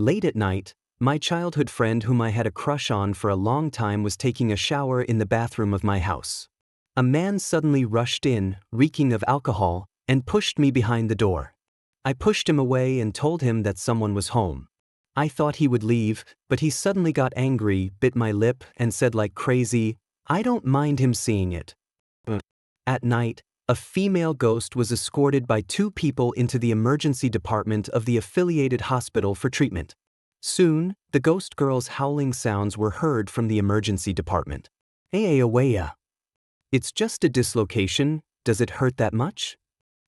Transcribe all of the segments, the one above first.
Late at night, my childhood friend whom I had a crush on for a long time was taking a shower in the bathroom of my house. A man suddenly rushed in, reeking of alcohol, and pushed me behind the door. I pushed him away and told him that someone was home. I thought he would leave, but he suddenly got angry, bit my lip, and said like crazy, "I don't mind him seeing it." At night, a female ghost was escorted by 2 people into the emergency department of the affiliated hospital for treatment. Soon, the ghost girl's howling sounds were heard from the emergency department. Awaya. It's just a dislocation, does it hurt that much?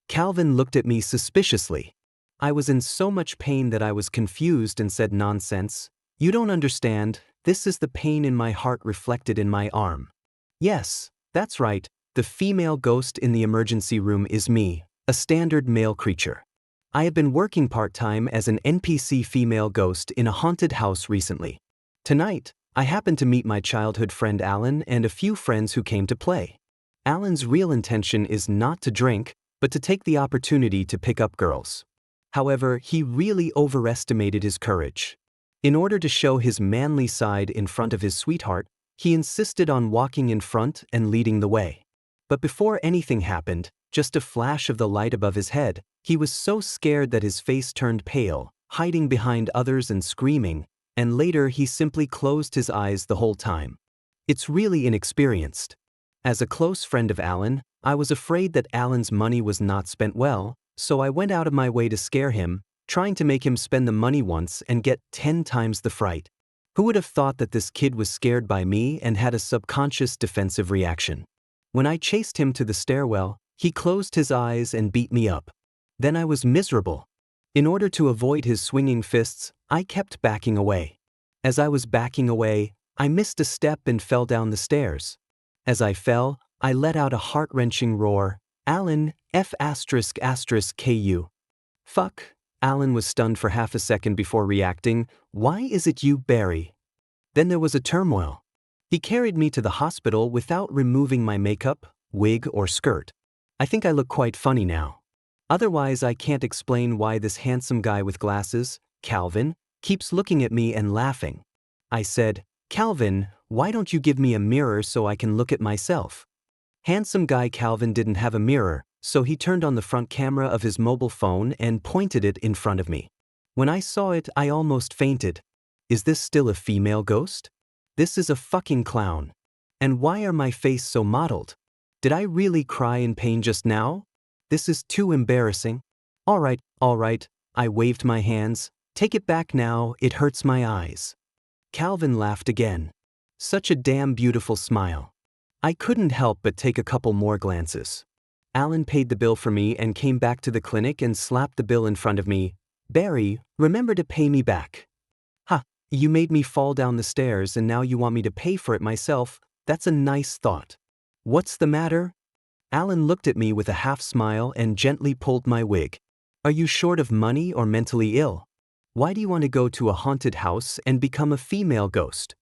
Calvin looked at me suspiciously. I was in so much pain that I was confused and said, "Nonsense. You don't understand, this is the pain in my heart reflected in my arm." Yes, that's right, the female ghost in the emergency room is me, a standard male creature. I have been working part-time as an NPC female ghost in a haunted house recently. Tonight, I happened to meet my childhood friend Alan and a few friends who came to play. Alan's real intention is not to drink, but to take the opportunity to pick up girls. However, he really overestimated his courage. In order to show his manly side in front of his sweetheart, he insisted on walking in front and leading the way. But before anything happened, just a flash of the light above his head, he was so scared that his face turned pale, hiding behind others and screaming, and later he simply closed his eyes the whole time. It's really inexperienced. As a close friend of Alan, I was afraid that Alan's money was not spent well, so I went out of my way to scare him, trying to make him spend the money once and get 10 times the fright. Who would have thought that this kid was scared by me and had a subconscious defensive reaction? When I chased him to the stairwell, he closed his eyes and beat me up. Then I was miserable. In order to avoid his swinging fists, I kept backing away. As I was backing away, I missed a step and fell down the stairs. As I fell, I let out a heart-wrenching roar, "Alan, F***ku. Fuck." Alan was stunned for half a second before reacting, "Why is it you, Barry?" Then there was a turmoil. He carried me to the hospital without removing my makeup, wig, or skirt. I think I look quite funny now. Otherwise, I can't explain why this handsome guy with glasses, Calvin, keeps looking at me and laughing. I said, "Calvin, why don't you give me a mirror so I can look at myself?" Handsome guy Calvin didn't have a mirror, so he turned on the front camera of his mobile phone and pointed it in front of me. When I saw it, I almost fainted. Is this still a female ghost? This is a fucking clown. And why are my face so mottled? Did I really cry in pain just now? This is too embarrassing. All right, I waved my hands. Take it back now, it hurts my eyes. Calvin laughed again. Such a damn beautiful smile. I couldn't help but take a couple more glances. Alan paid the bill for me and came back to the clinic and slapped the bill in front of me. "Barry, remember to pay me back." "Ha, you made me fall down the stairs and now you want me to pay for it myself. That's a nice thought. What's the matter?" Alan looked at me with a half smile and gently pulled my wig. "Are you short of money or mentally ill? Why do you want to go to a haunted house and become a female ghost?"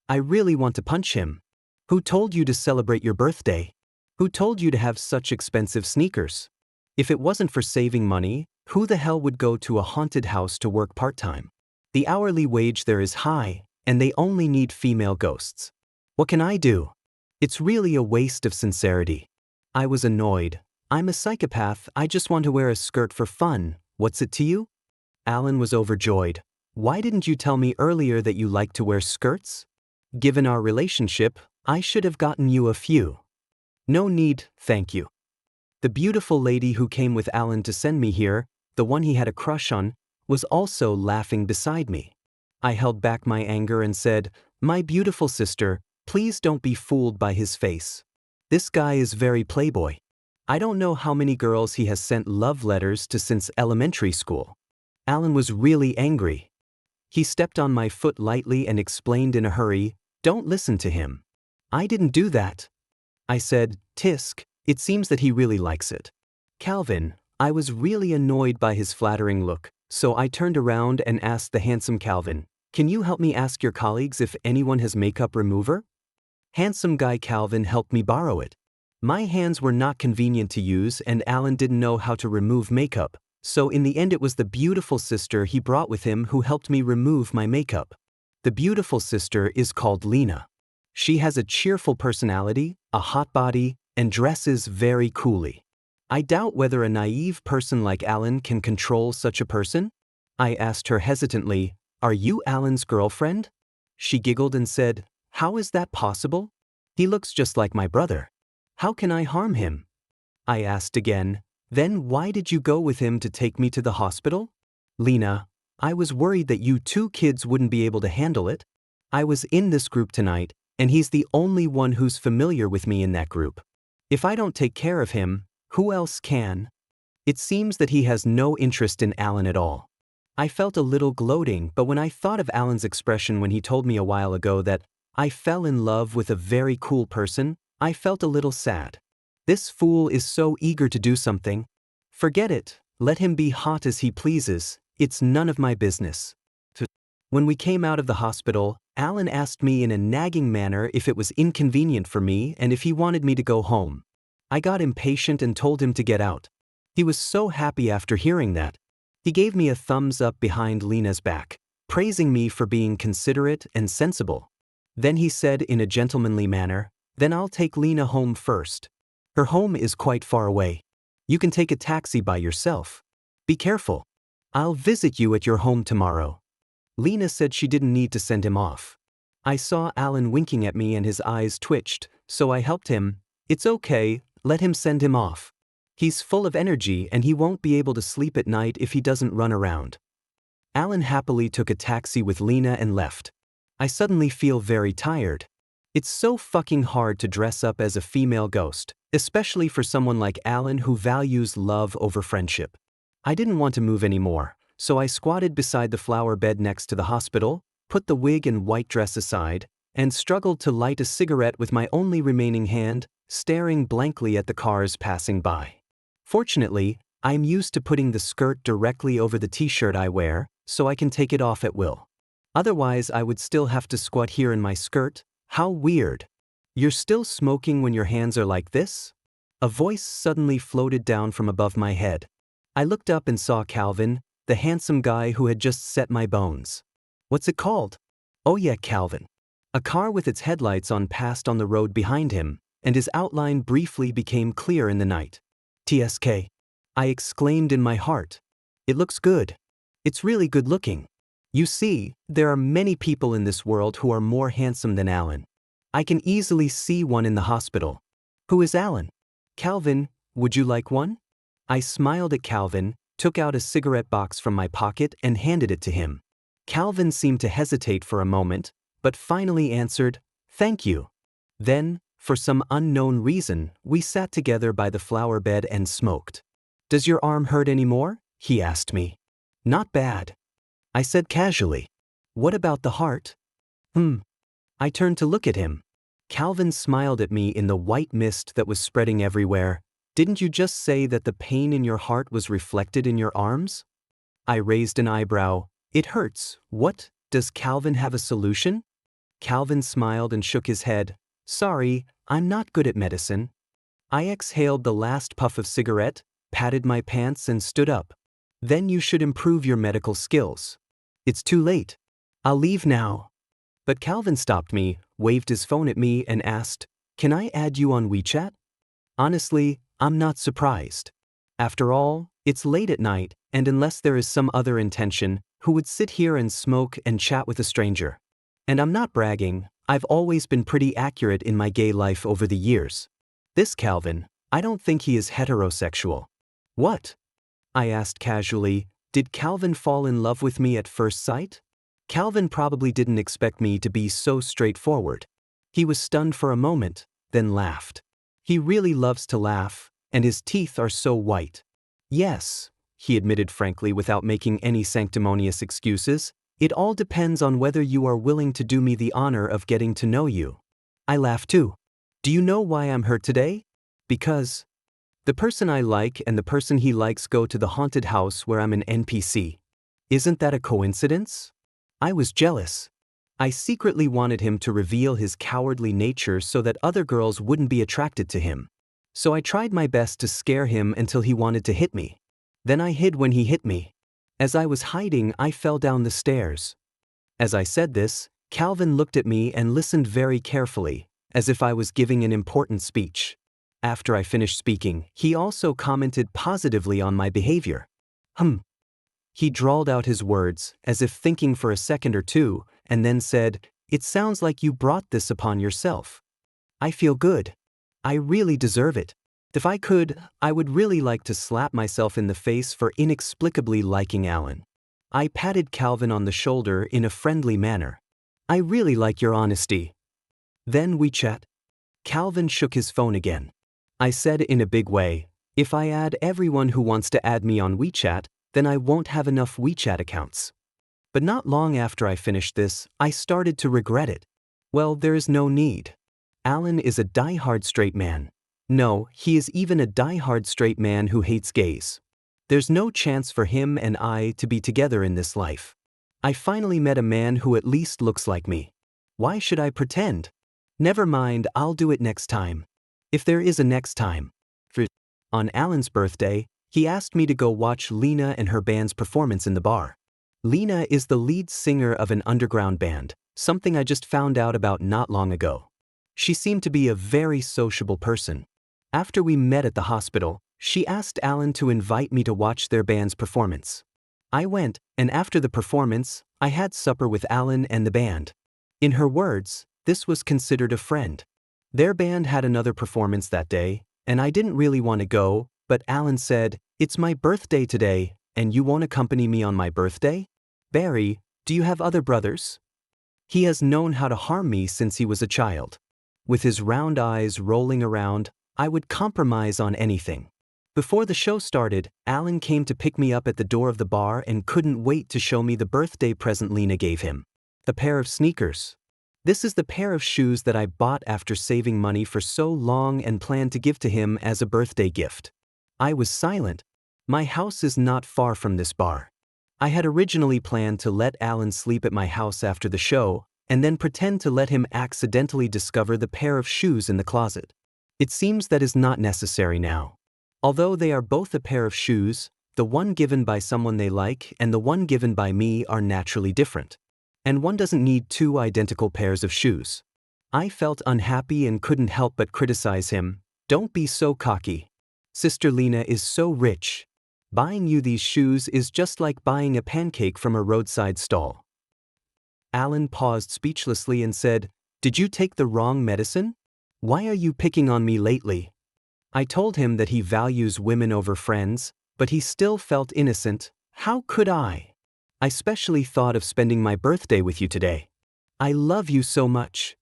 I really want to punch him. Who told you to celebrate your birthday? Who told you to have such expensive sneakers? If it wasn't for saving money, who the hell would go to a haunted house to work part-time? The hourly wage there is high, and they only need female ghosts. What can I do? It's really a waste of sincerity. I was annoyed. I'm a psychopath, I just want to wear a skirt for fun. What's it to you? Alan was overjoyed. Why didn't you tell me earlier that you like to wear skirts? Given our relationship, I should have gotten you a few. No need, thank you. The beautiful lady who came with Alan to send me here, the one he had a crush on, was also laughing beside me. I held back my anger and said, "My beautiful sister, please don't be fooled by his face. This guy is very playboy. I don't know how many girls he has sent love letters to since elementary school." Alan was really angry. He stepped on my foot lightly and explained in a hurry, "Don't listen to him. I didn't do that." I said, "Tisk, it seems that he really likes it." Calvin, I was really annoyed by his flattering look, so I turned around and asked the handsome Calvin, "Can you help me ask your colleagues if anyone has makeup remover?" Handsome guy Calvin helped me borrow it. My hands were not convenient to use and Alan didn't know how to remove makeup, So in the end it was the beautiful sister he brought with him who helped me remove my makeup. The beautiful sister is called Lena. She has a cheerful personality, a hot body, and dresses very coolly. I doubt whether a naive person like Alan can control such a person. I asked her hesitantly, "Are you Alan's girlfriend?" She giggled and said, "How is that possible? He looks just like my brother. How can I harm him?" I asked again, "Then why did you go with him to take me to the hospital?" "Lena, I was worried that you two kids wouldn't be able to handle it. I was in this group tonight, and he's the only one who's familiar with me in that group. If I don't take care of him, who else can?" It seems that he has no interest in Alan at all. I felt a little gloating, but when I thought of Alan's expression when he told me a while ago that I fell in love with a very cool person, I felt a little sad. This fool is so eager to do something. Forget it, let him be hot as he pleases, it's none of my business. When we came out of the hospital, Alan asked me in a nagging manner if it was inconvenient for me and if he wanted me to go home. I got impatient and told him to get out. He was so happy after hearing that. He gave me a thumbs up behind Lena's back, praising me for being considerate and sensible. Then he said in a gentlemanly manner, "Then I'll take Lena home first. Her home is quite far away. You can take a taxi by yourself. Be careful. I'll visit you at your home tomorrow." Lena said she didn't need to send him off. I saw Alan winking at me and his eyes twitched, so I helped him. "It's okay, let him send him off. He's full of energy and he won't be able to sleep at night if he doesn't run around." Alan happily took a taxi with Lena and left. I suddenly feel very tired. It's so fucking hard to dress up as a female ghost, especially for someone like Alan who values love over friendship. I didn't want to move anymore, so I squatted beside the flower bed next to the hospital, put the wig and white dress aside, and struggled to light a cigarette with my only remaining hand, staring blankly at the cars passing by. Fortunately, I'm used to putting the skirt directly over the t-shirt I wear, so I can take it off at will. Otherwise, I would still have to squat here in my skirt. How weird. "You're still smoking when your hands are like this?" A voice suddenly floated down from above my head. I looked up and saw Calvin, the handsome guy who had just set my bones. "What's it called?" "Oh yeah, Calvin." A car with its headlights on passed on the road behind him, and his outline briefly became clear in the night. "TSK." I exclaimed in my heart. "It looks good. It's really good looking. You see, there are many people in this world who are more handsome than Alan. I can easily see one in the hospital." "Who is Alan?" "Calvin, would you like one?" I smiled at Calvin, took out a cigarette box from my pocket and handed it to him. Calvin seemed to hesitate for a moment, but finally answered, "Thank you." Then, for some unknown reason, we sat together by the flower bed and smoked. "Does your arm hurt anymore?" he asked me. "Not bad," I said casually. "What about the heart?" I turned to look at him. Calvin smiled at me in the white mist that was spreading everywhere. "Didn't you just say that the pain in your heart was reflected in your arms?" I raised an eyebrow. "It hurts. What? Does Calvin have a solution?" Calvin smiled and shook his head. "Sorry, I'm not good at medicine." I exhaled the last puff of cigarette, patted my pants and stood up. "Then you should improve your medical skills. It's too late. I'll leave now." But Calvin stopped me, waved his phone at me and asked, "Can I add you on WeChat?" Honestly, I'm not surprised. After all, it's late at night, and unless there is some other intention, who would sit here and smoke and chat with a stranger? And I'm not bragging, I've always been pretty accurate in my gay life over the years. This Calvin, I don't think he is heterosexual. "What?" I asked casually. Did Calvin fall in love with me at first sight? Calvin probably didn't expect me to be so straightforward. He was stunned for a moment, then laughed. He really loves to laugh, and his teeth are so white. "Yes," he admitted frankly without making any sanctimonious excuses, "it all depends on whether you are willing to do me the honor of getting to know you." I laughed too. "Do you know why I'm hurt today? Because the person I like and the person he likes go to the haunted house where I'm an NPC. Isn't that a coincidence?" I was jealous. I secretly wanted him to reveal his cowardly nature so that other girls wouldn't be attracted to him. So I tried my best to scare him until he wanted to hit me. Then I hid when he hit me. As I was hiding, I fell down the stairs. As I said this, Calvin looked at me and listened very carefully, as if I was giving an important speech. After I finished speaking, he also commented positively on my behavior. He drawled out his words, as if thinking for a second or two, and then said, "It sounds like you brought this upon yourself. I feel good. I really deserve it. If I could, I would really like to slap myself in the face for inexplicably liking Alan." I patted Calvin on the shoulder in a friendly manner. "I really like your honesty." Then we chat. Calvin shook his phone again. I said in a big way, "If I add everyone who wants to add me on WeChat, then I won't have enough WeChat accounts." But not long after I finished this, I started to regret it. Well, there is no need. Alan is a die-hard straight man. No, he is even a die-hard straight man who hates gays. There's no chance for him and I to be together in this life. I finally met a man who at least looks like me. Why should I pretend? Never mind, I'll do it next time. If there is a next time. On Alan's birthday, he asked me to go watch Lena and her band's performance in the bar. Lena is the lead singer of an underground band, something I just found out about not long ago. She seemed to be a very sociable person. After we met at the hospital, she asked Alan to invite me to watch their band's performance. I went, and after the performance, I had supper with Alan and the band. In her words, this was considered a friend. Their band had another performance that day, and I didn't really want to go, but Alan said, "It's my birthday today, and you won't accompany me on my birthday? Barry, do you have other brothers?" He has known how to harm me since he was a child. With his round eyes rolling around, I would compromise on anything. Before the show started, Alan came to pick me up at the door of the bar and couldn't wait to show me the birthday present Lena gave him. A pair of sneakers. This is the pair of shoes that I bought after saving money for so long and planned to give to him as a birthday gift. I was silent. My house is not far from this bar. I had originally planned to let Alan sleep at my house after the show, and then pretend to let him accidentally discover the pair of shoes in the closet. It seems that is not necessary now. Although they are both a pair of shoes, the one given by someone they like and the one given by me are naturally different. And one doesn't need two identical pairs of shoes. I felt unhappy and couldn't help but criticize him. "Don't be so cocky. Sister Lena is so rich. Buying you these shoes is just like buying a pancake from a roadside stall." Alan paused speechlessly and said, "Did you take the wrong medicine? Why are you picking on me lately?" I told him that he values women over friends, but he still felt innocent. How could I? "I specially thought of spending my birthday with you today. I love you so much."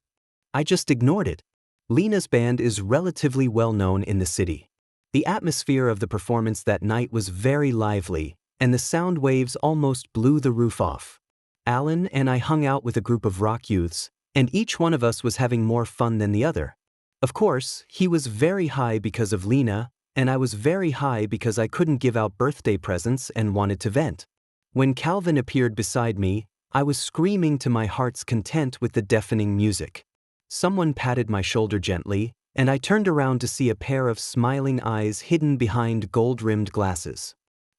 I just ignored it. Lena's band is relatively well known in the city. The atmosphere of the performance that night was very lively, and the sound waves almost blew the roof off. Alan and I hung out with a group of rock youths, and each one of us was having more fun than the other. Of course, he was very high because of Lena, and I was very high because I couldn't give out birthday presents and wanted to vent. When Calvin appeared beside me, I was screaming to my heart's content with the deafening music. Someone patted my shoulder gently, and I turned around to see a pair of smiling eyes hidden behind gold-rimmed glasses.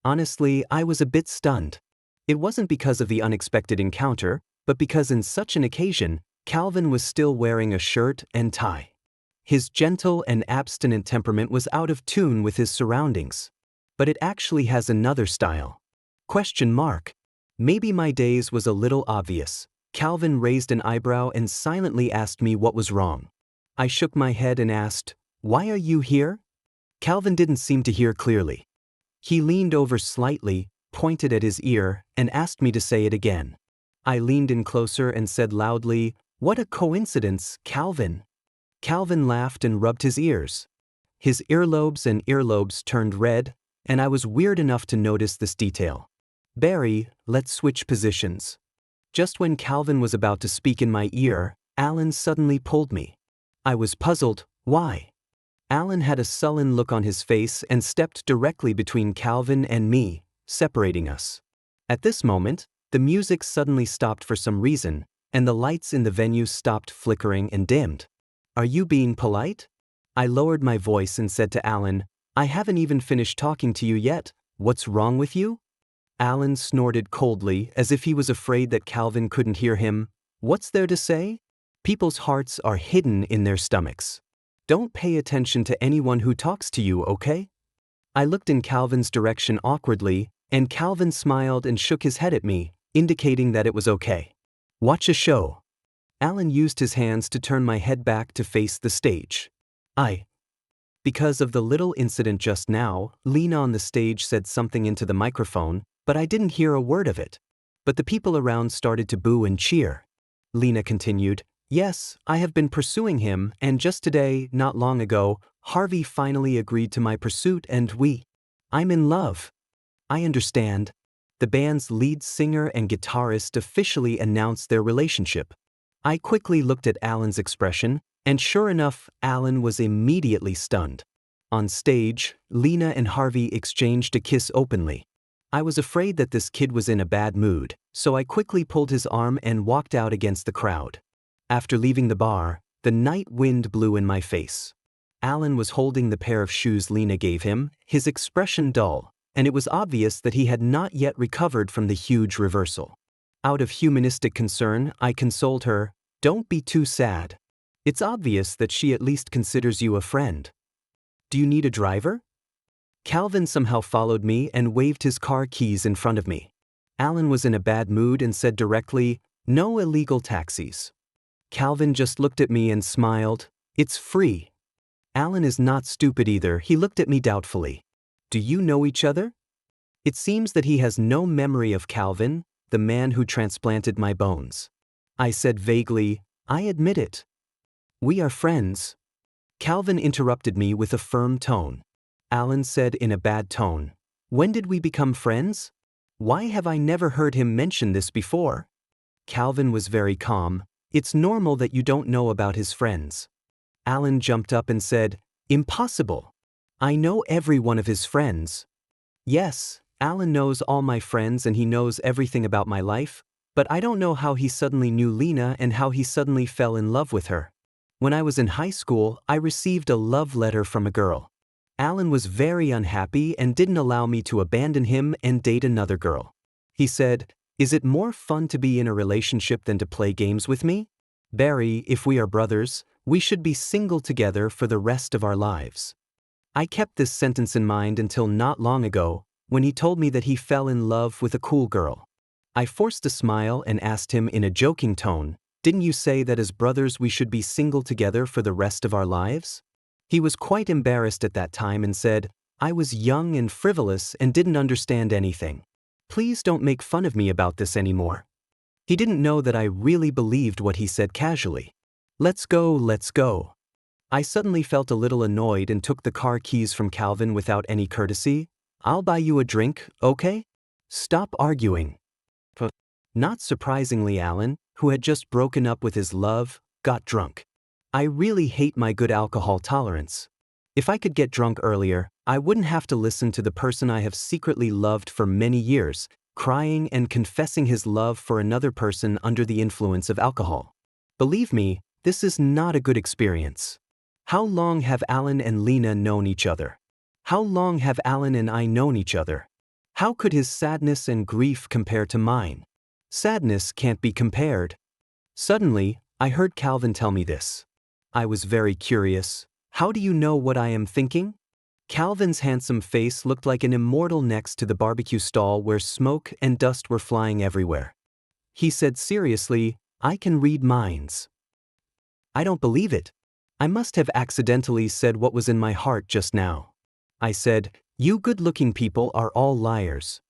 Honestly, I was a bit stunned. It wasn't because of the unexpected encounter, but because in such an occasion, Calvin was still wearing a shirt and tie. His gentle and abstinent temperament was out of tune with his surroundings. But it actually has another style. ? Maybe my daze was a little obvious. Calvin raised an eyebrow and silently asked me what was wrong. I shook my head and asked, "Why are you here?" Calvin didn't seem to hear clearly. He leaned over slightly, pointed at his ear, and asked me to say it again. I leaned in closer and said loudly, "What a coincidence, Calvin." Calvin laughed and rubbed his ears. His earlobes turned red, and I was weird enough to notice this detail. "Barry, let's switch positions." Just when Calvin was about to speak in my ear, Alan suddenly pulled me. I was puzzled. Why? Alan had a sullen look on his face and stepped directly between Calvin and me, separating us. At this moment, the music suddenly stopped for some reason, and the lights in the venue stopped flickering and dimmed. "Are you being polite?" I lowered my voice and said to Alan, "I haven't even finished talking to you yet. What's wrong with you? Alan snorted coldly, as if he was afraid that Calvin couldn't hear him. What's there to say? People's hearts are hidden in their stomachs. Don't pay attention to anyone who talks to you, okay? I looked in Calvin's direction awkwardly, and Calvin smiled and shook his head at me, indicating that it was okay. Watch a show. Alan used his hands to turn my head back to face the stage. Because of the little incident just now, Lena on the stage said something into the microphone, but I didn't hear a word of it. But the people around started to boo and cheer. Lena continued, Yes, I have been pursuing him, and just today, not long ago, Harvey finally agreed to my pursuit and I'm in love. I understand. The band's lead singer and guitarist officially announced their relationship. I quickly looked at Alan's expression, and sure enough, Alan was immediately stunned. On stage, Lena and Harvey exchanged a kiss openly. I was afraid that this kid was in a bad mood, so I quickly pulled his arm and walked out against the crowd. After leaving the bar, the night wind blew in my face. Alan was holding the pair of shoes Lena gave him, his expression dull, and it was obvious that he had not yet recovered from the huge reversal. Out of humanistic concern, I consoled her, Don't be too sad. It's obvious that she at least considers you a friend. Do you need a driver? Calvin somehow followed me and waved his car keys in front of me. Alan was in a bad mood and said directly, No illegal taxis. Calvin just looked at me and smiled, It's free. Alan is not stupid either, he looked at me doubtfully. Do you know each other? It seems that he has no memory of Calvin, the man who transplanted my bones. I said vaguely, I admit it. We are friends. Calvin interrupted me with a firm tone. Alan said in a bad tone, When did we become friends? Why have I never heard him mention this before? Calvin was very calm. It's normal that you don't know about his friends. Alan jumped up and said, Impossible. I know every one of his friends. Yes, Alan knows all my friends and he knows everything about my life, but I don't know how he suddenly knew Lena and how he suddenly fell in love with her. When I was in high school, I received a love letter from a girl. Alan was very unhappy and didn't allow me to abandon him and date another girl. He said, Is it more fun to be in a relationship than to play games with me? Barry, if we are brothers, we should be single together for the rest of our lives. I kept this sentence in mind until not long ago, when he told me that he fell in love with a cool girl. I forced a smile and asked him in a joking tone, Didn't you say that as brothers we should be single together for the rest of our lives? He was quite embarrassed at that time and said, I was young and frivolous and didn't understand anything. Please don't make fun of me about this anymore. He didn't know that I really believed what he said casually. Let's go, let's go. I suddenly felt a little annoyed and took the car keys from Calvin without any courtesy. I'll buy you a drink, okay? Stop arguing. Not surprisingly, Alan, who had just broken up with his love, got drunk. I really hate my good alcohol tolerance. If I could get drunk earlier, I wouldn't have to listen to the person I have secretly loved for many years, crying and confessing his love for another person under the influence of alcohol. Believe me, this is not a good experience. How long have Alan and Lena known each other? How long have Alan and I known each other? How could his sadness and grief compare to mine? Sadness can't be compared. Suddenly, I heard Calvin tell me this. I was very curious. How do you know what I am thinking? Calvin's handsome face looked like an immortal next to the barbecue stall where smoke and dust were flying everywhere. He said seriously, I can read minds. I don't believe it. I must have accidentally said what was in my heart just now. I said, You good-looking people are all liars.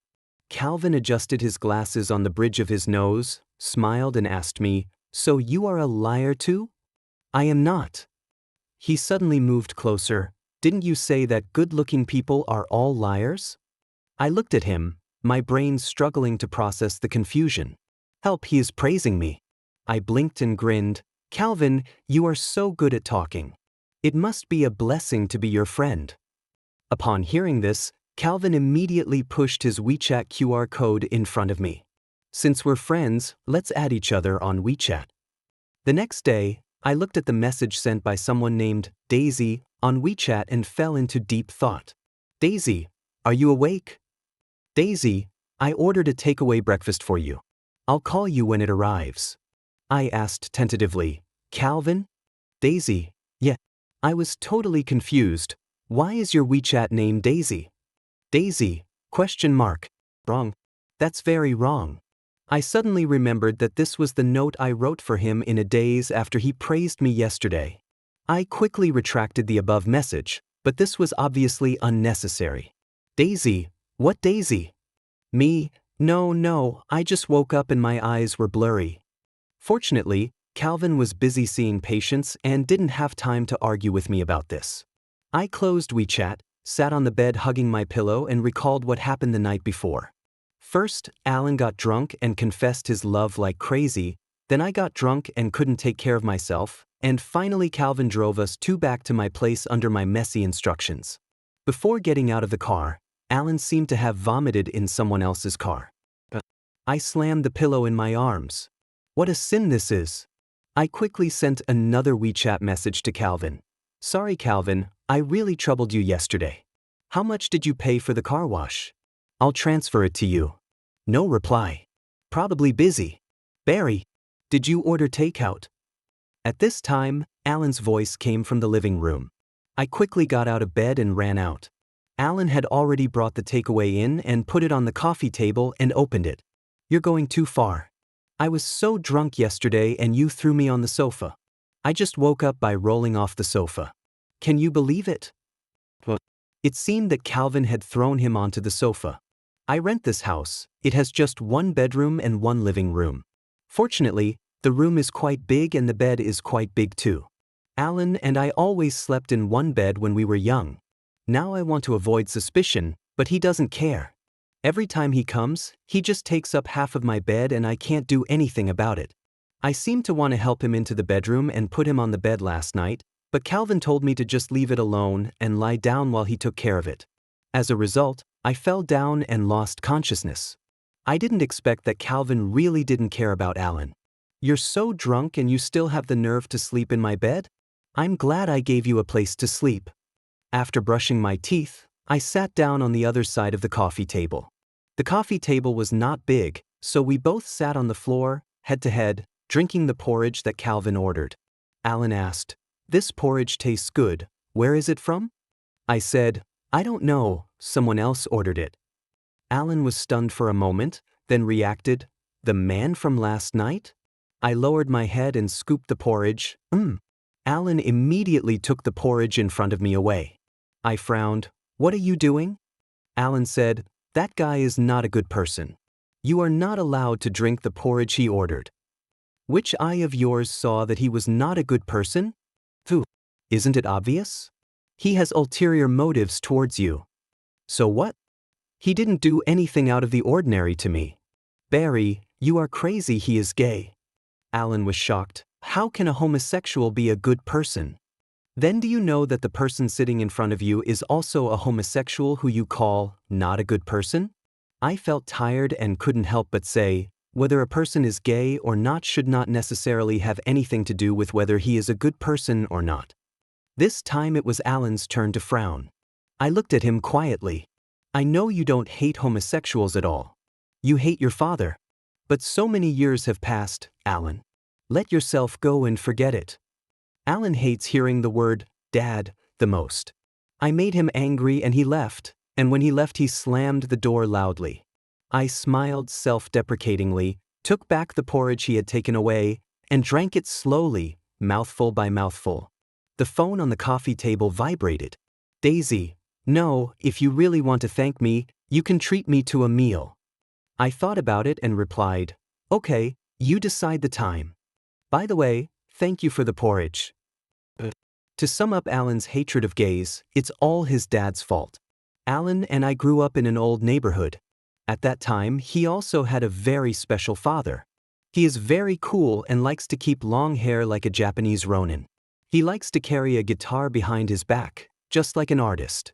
Calvin adjusted his glasses on the bridge of his nose, smiled and asked me, So you are a liar too? I am not. He suddenly moved closer. Didn't you say that good-looking people are all liars? I looked at him, my brain struggling to process the confusion. Help, he is praising me. I blinked and grinned. Calvin, you are so good at talking. It must be a blessing to be your friend. Upon hearing this, Calvin immediately pushed his WeChat QR code in front of me. Since we're friends, let's add each other on WeChat. The next day, I looked at the message sent by someone named Daisy on WeChat and fell into deep thought. Daisy, are you awake? Daisy, I ordered a takeaway breakfast for you. I'll call you when it arrives. I asked tentatively. Calvin? Daisy, yeah. I was totally confused. Why is your WeChat name Daisy? Daisy, question mark. Wrong. That's very wrong. I suddenly remembered that this was the note I wrote for him in a daze after he praised me yesterday. I quickly retracted the above message, but this was obviously unnecessary. Daisy, what Daisy? Me? No, I just woke up and my eyes were blurry. Fortunately, Calvin was busy seeing patients and didn't have time to argue with me about this. I closed WeChat, sat on the bed hugging my pillow and recalled what happened the night before. First, Alan got drunk and confessed his love like crazy, then I got drunk and couldn't take care of myself, and finally Calvin drove us two back to my place under my messy instructions. Before getting out of the car, Alan seemed to have vomited in someone else's car. I slammed the pillow in my arms. What a sin this is. I quickly sent another WeChat message to Calvin. Sorry Calvin, I really troubled you yesterday. How much did you pay for the car wash? I'll transfer it to you. No reply. Probably busy. Barry, did you order takeout? At this time, Alan's voice came from the living room. I quickly got out of bed and ran out. Alan had already brought the takeaway in and put it on the coffee table and opened it. You're going too far. I was so drunk yesterday and you threw me on the sofa. I just woke up by rolling off the sofa. Can you believe it? It seemed that Calvin had thrown him onto the sofa. I rent this house. It has just one bedroom and one living room. Fortunately, the room is quite big and the bed is quite big too. Alan and I always slept in one bed when we were young. Now I want to avoid suspicion, but he doesn't care. Every time he comes, he just takes up half of my bed and I can't do anything about it. I seemed to want to help him into the bedroom and put him on the bed last night, but Calvin told me to just leave it alone and lie down while he took care of it. As a result, I fell down and lost consciousness. I didn't expect that Calvin really didn't care about Alan. You're so drunk and you still have the nerve to sleep in my bed? I'm glad I gave you a place to sleep. After brushing my teeth, I sat down on the other side of the coffee table. The coffee table was not big, so we both sat on the floor, head to head, drinking the porridge that Calvin ordered. Alan asked, "This porridge tastes good. Where is it from?" I said, "I don't know, someone else ordered it." Alan was stunned for a moment, then reacted, "The man from last night?" I lowered my head and scooped the porridge. Alan immediately took the porridge in front of me away. I frowned. "What are you doing?" Alan said, "That guy is not a good person. You are not allowed to drink the porridge he ordered." Which eye of yours saw that he was not a good person? Phew. Isn't it obvious? He has ulterior motives towards you. So what? He didn't do anything out of the ordinary to me. Barry, you are crazy, he is gay. Alan was shocked. How can a homosexual be a good person? Then do you know that the person sitting in front of you is also a homosexual who you call not a good person? I felt tired and couldn't help but say, whether a person is gay or not should not necessarily have anything to do with whether he is a good person or not. This time it was Alan's turn to frown. I looked at him quietly. I know you don't hate homosexuals at all. You hate your father. But so many years have passed, Alan. Let yourself go and forget it. Alan hates hearing the word, Dad, the most. I made him angry and he left, and when he left he slammed the door loudly. I smiled self-deprecatingly, took back the porridge he had taken away, and drank it slowly, mouthful by mouthful. The phone on the coffee table vibrated. Daisy, no, if you really want to thank me, you can treat me to a meal. I thought about it and replied, okay, you decide the time. By the way, thank you for the porridge. To sum up Alan's hatred of gays, it's all his dad's fault. Alan and I grew up in an old neighborhood. At that time, he also had a very special father. He is very cool and likes to keep long hair like a Japanese Ronin. He likes to carry a guitar behind his back, just like an artist.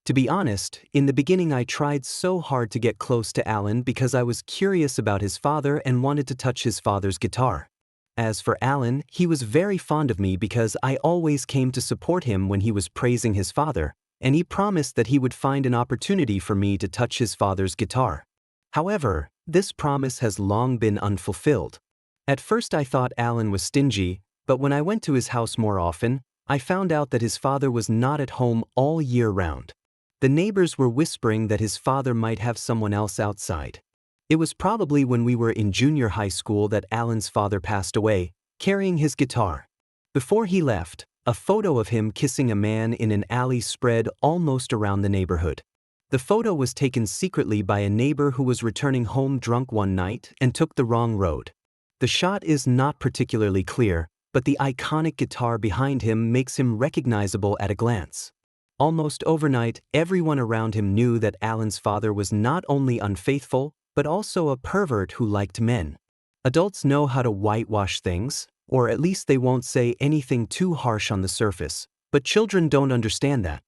To be honest, in the beginning I tried so hard to get close to Alan because I was curious about his father and wanted to touch his father's guitar. As for Alan, he was very fond of me because I always came to support him when he was praising his father, and he promised that he would find an opportunity for me to touch his father's guitar. However, this promise has long been unfulfilled. At first I thought Alan was stingy, but when I went to his house more often, I found out that his father was not at home all year round. The neighbors were whispering that his father might have someone else outside. It was probably when we were in junior high school that Alan's father passed away, carrying his guitar. Before he left, a photo of him kissing a man in an alley spread almost around the neighborhood. The photo was taken secretly by a neighbor who was returning home drunk one night and took the wrong road. The shot is not particularly clear, but the iconic guitar behind him makes him recognizable at a glance. Almost overnight, everyone around him knew that Alan's father was not only unfaithful, but also a pervert who liked men. Adults know how to whitewash things, or at least they won't say anything too harsh on the surface, but children don't understand that.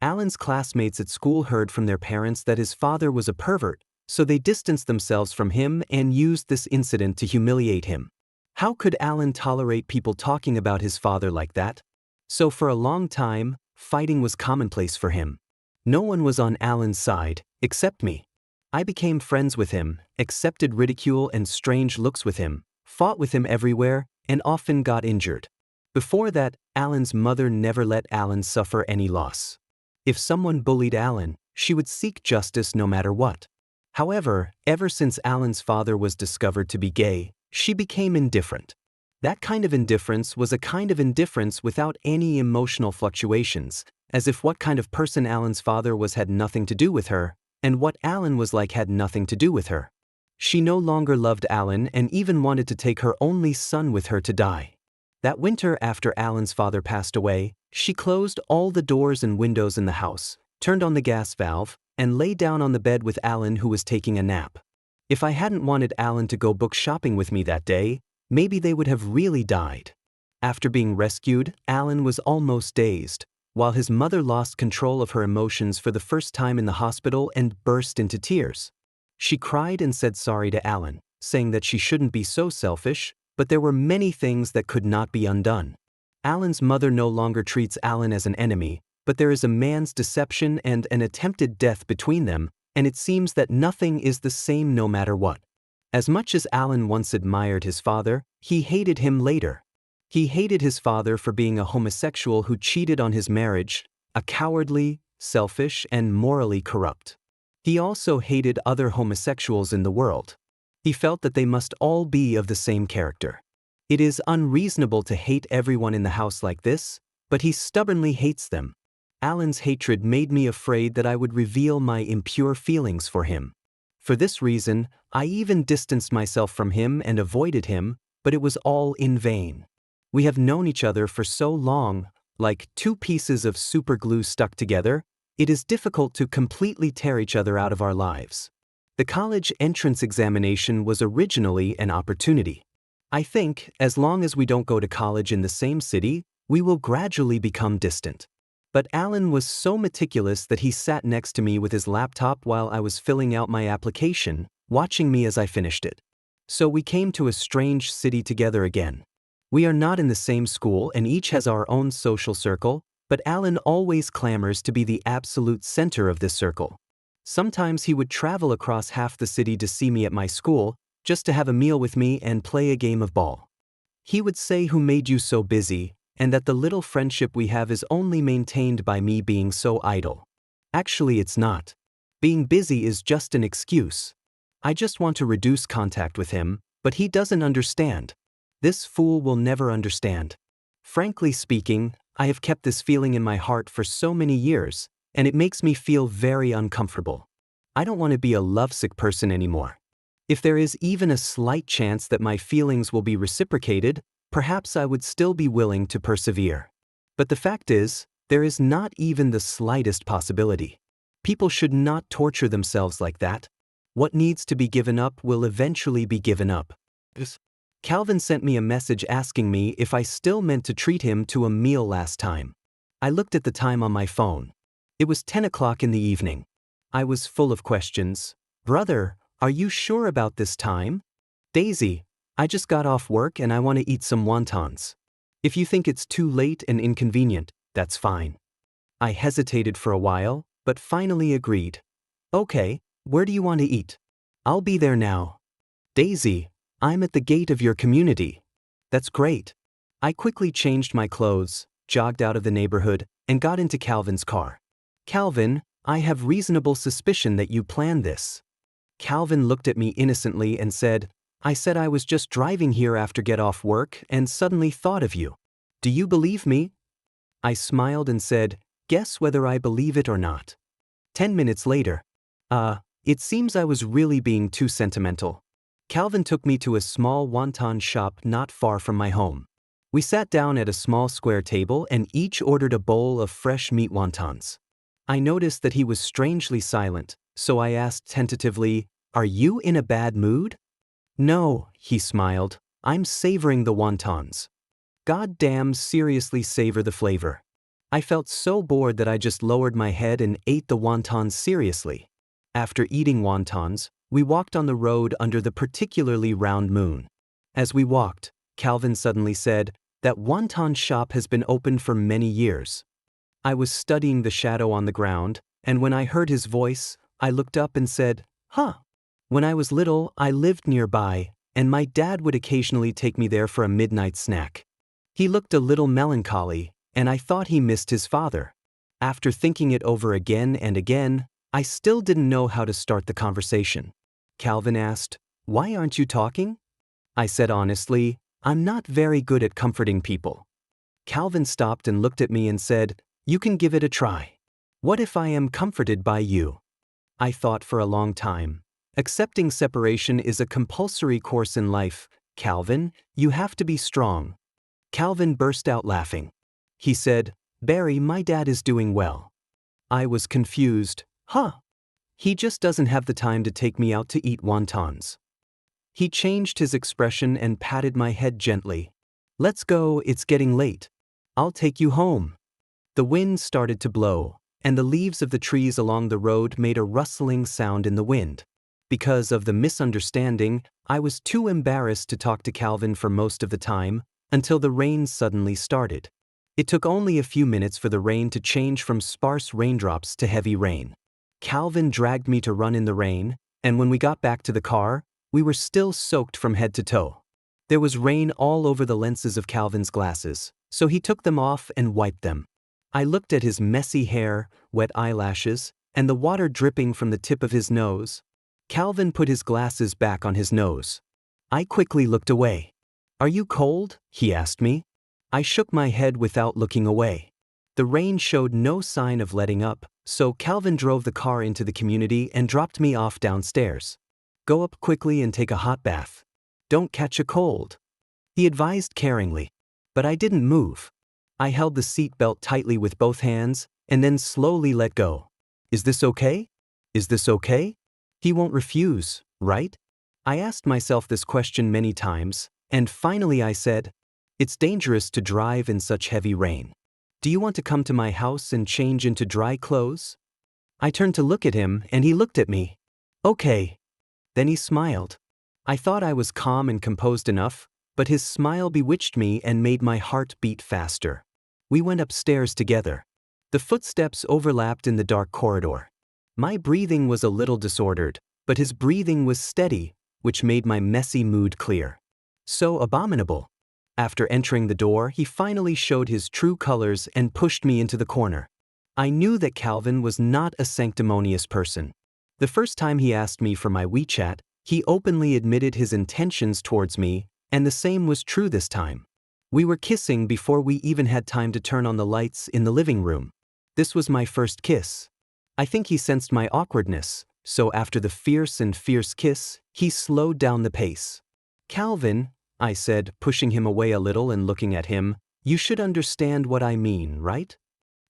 Alan's classmates at school heard from their parents that his father was a pervert, so they distanced themselves from him and used this incident to humiliate him. How could Alan tolerate people talking about his father like that? So for a long time, fighting was commonplace for him. No one was on Alan's side, except me. I became friends with him, accepted ridicule and strange looks with him, fought with him everywhere, and often got injured. Before that, Alan's mother never let Alan suffer any loss. If someone bullied Alan, she would seek justice no matter what. However, ever since Alan's father was discovered to be gay, she became indifferent. That kind of indifference was a kind of indifference without any emotional fluctuations, as if what kind of person Alan's father was had nothing to do with her, and what Alan was like had nothing to do with her. She no longer loved Alan and even wanted to take her only son with her to die. That winter after Alan's father passed away, she closed all the doors and windows in the house, turned on the gas valve, and lay down on the bed with Alan, who was taking a nap. If I hadn't wanted Alan to go book shopping with me that day, maybe they would have really died. After being rescued, Alan was almost dazed, while his mother lost control of her emotions for the first time in the hospital and burst into tears. She cried and said sorry to Alan, saying that she shouldn't be so selfish, but there were many things that could not be undone. Alan's mother no longer treats Alan as an enemy, but there is a man's deception and an attempted death between them, and it seems that nothing is the same no matter what. As much as Alan once admired his father, he hated him later. He hated his father for being a homosexual who cheated on his marriage, a cowardly, selfish, and morally corrupt. He also hated other homosexuals in the world. He felt that they must all be of the same character. It is unreasonable to hate everyone in the house like this, but he stubbornly hates them. Alan's hatred made me afraid that I would reveal my impure feelings for him. For this reason, I even distanced myself from him and avoided him, but it was all in vain. We have known each other for so long, like two pieces of super glue stuck together, it is difficult to completely tear each other out of our lives. The college entrance examination was originally an opportunity. I think, as long as we don't go to college in the same city, we will gradually become distant. But Alan was so meticulous that he sat next to me with his laptop while I was filling out my application, watching me as I finished it. So we came to a strange city together again. We are not in the same school and each has our own social circle, but Alan always clamors to be the absolute center of this circle. Sometimes he would travel across half the city to see me at my school, just to have a meal with me and play a game of ball. He would say, "Who made you so busy?" and that the little friendship we have is only maintained by me being so idle. Actually, it's not. Being busy is just an excuse. I just want to reduce contact with him, but he doesn't understand. This fool will never understand. Frankly speaking, I have kept this feeling in my heart for so many years, and it makes me feel very uncomfortable. I don't want to be a lovesick person anymore. If there is even a slight chance that my feelings will be reciprocated, perhaps I would still be willing to persevere. But the fact is, there is not even the slightest possibility. People should not torture themselves like that. What needs to be given up will eventually be given up. Calvin sent me a message asking me if I still meant to treat him to a meal last time. I looked at the time on my phone. It was 10 o'clock in the evening. I was full of questions. "Brother, are you sure about this time?" "Daisy, I just got off work and I want to eat some wontons. If you think it's too late and inconvenient, that's fine." I hesitated for a while, but finally agreed. Okay, where do you want to eat? I'll be there now. Daisy, I'm at the gate of your community. That's great. I quickly changed my clothes, jogged out of the neighborhood, and got into Calvin's car. Calvin, I have reasonable suspicion that you planned this. Calvin looked at me innocently and said, I said I was just driving here after get off work and suddenly thought of you. Do you believe me? I smiled and said, guess whether I believe it or not. 10 minutes later. It seems I was really being too sentimental. Calvin took me to a small wonton shop not far from my home. We sat down at a small square table and each ordered a bowl of fresh meat wontons. I noticed that he was strangely silent, so I asked tentatively, Are you in a bad mood? No, he smiled, I'm savoring the wontons. God damn, seriously savor the flavor. I felt so bored that I just lowered my head and ate the wontons seriously. After eating wontons, we walked on the road under the particularly round moon. As we walked, Calvin suddenly said, That wonton shop has been open for many years. I was studying the shadow on the ground, and when I heard his voice, I looked up and said, Huh. When I was little, I lived nearby, and my dad would occasionally take me there for a midnight snack. He looked a little melancholy, and I thought he missed his father. After thinking it over again and again, I still didn't know how to start the conversation. Calvin asked, Why aren't you talking? I said honestly, I'm not very good at comforting people. Calvin stopped and looked at me and said, You can give it a try. What if I am comforted by you? I thought for a long time. Accepting separation is a compulsory course in life. Calvin, you have to be strong. Calvin burst out laughing. He said, Barry, my dad is doing well. I was confused. Huh. He just doesn't have the time to take me out to eat wontons. He changed his expression and patted my head gently. Let's go, it's getting late. I'll take you home. The wind started to blow, and the leaves of the trees along the road made a rustling sound in the wind. Because of the misunderstanding, I was too embarrassed to talk to Calvin for most of the time, until the rain suddenly started. It took only a few minutes for the rain to change from sparse raindrops to heavy rain. Calvin dragged me to run in the rain, and when we got back to the car, we were still soaked from head to toe. There was rain all over the lenses of Calvin's glasses, so he took them off and wiped them. I looked at his messy hair, wet eyelashes, and the water dripping from the tip of his nose. Calvin put his glasses back on his nose. I quickly looked away. Are you cold? He asked me. I shook my head without looking away. The rain showed no sign of letting up, so Calvin drove the car into the community and dropped me off downstairs. Go up quickly and take a hot bath. Don't catch a cold. He advised caringly. But I didn't move. I held the seat belt tightly with both hands, and then slowly let go. Is this okay? Is this okay? He won't refuse, right? I asked myself this question many times, and finally I said, It's dangerous to drive in such heavy rain. Do you want to come to my house and change into dry clothes? I turned to look at him, and he looked at me. Okay. Then he smiled. I thought I was calm and composed enough, but his smile bewitched me and made my heart beat faster. We went upstairs together. The footsteps overlapped in the dark corridor. My breathing was a little disordered, but his breathing was steady, which made my messy mood clear. So abominable. After entering the door, he finally showed his true colors and pushed me into the corner. I knew that Calvin was not a sanctimonious person. The first time he asked me for my WeChat, he openly admitted his intentions towards me, and the same was true this time. We were kissing before we even had time to turn on the lights in the living room. This was my first kiss. I think he sensed my awkwardness, so after the fierce kiss, he slowed down the pace. Calvin, I said, pushing him away a little and looking at him, you should understand what I mean, right?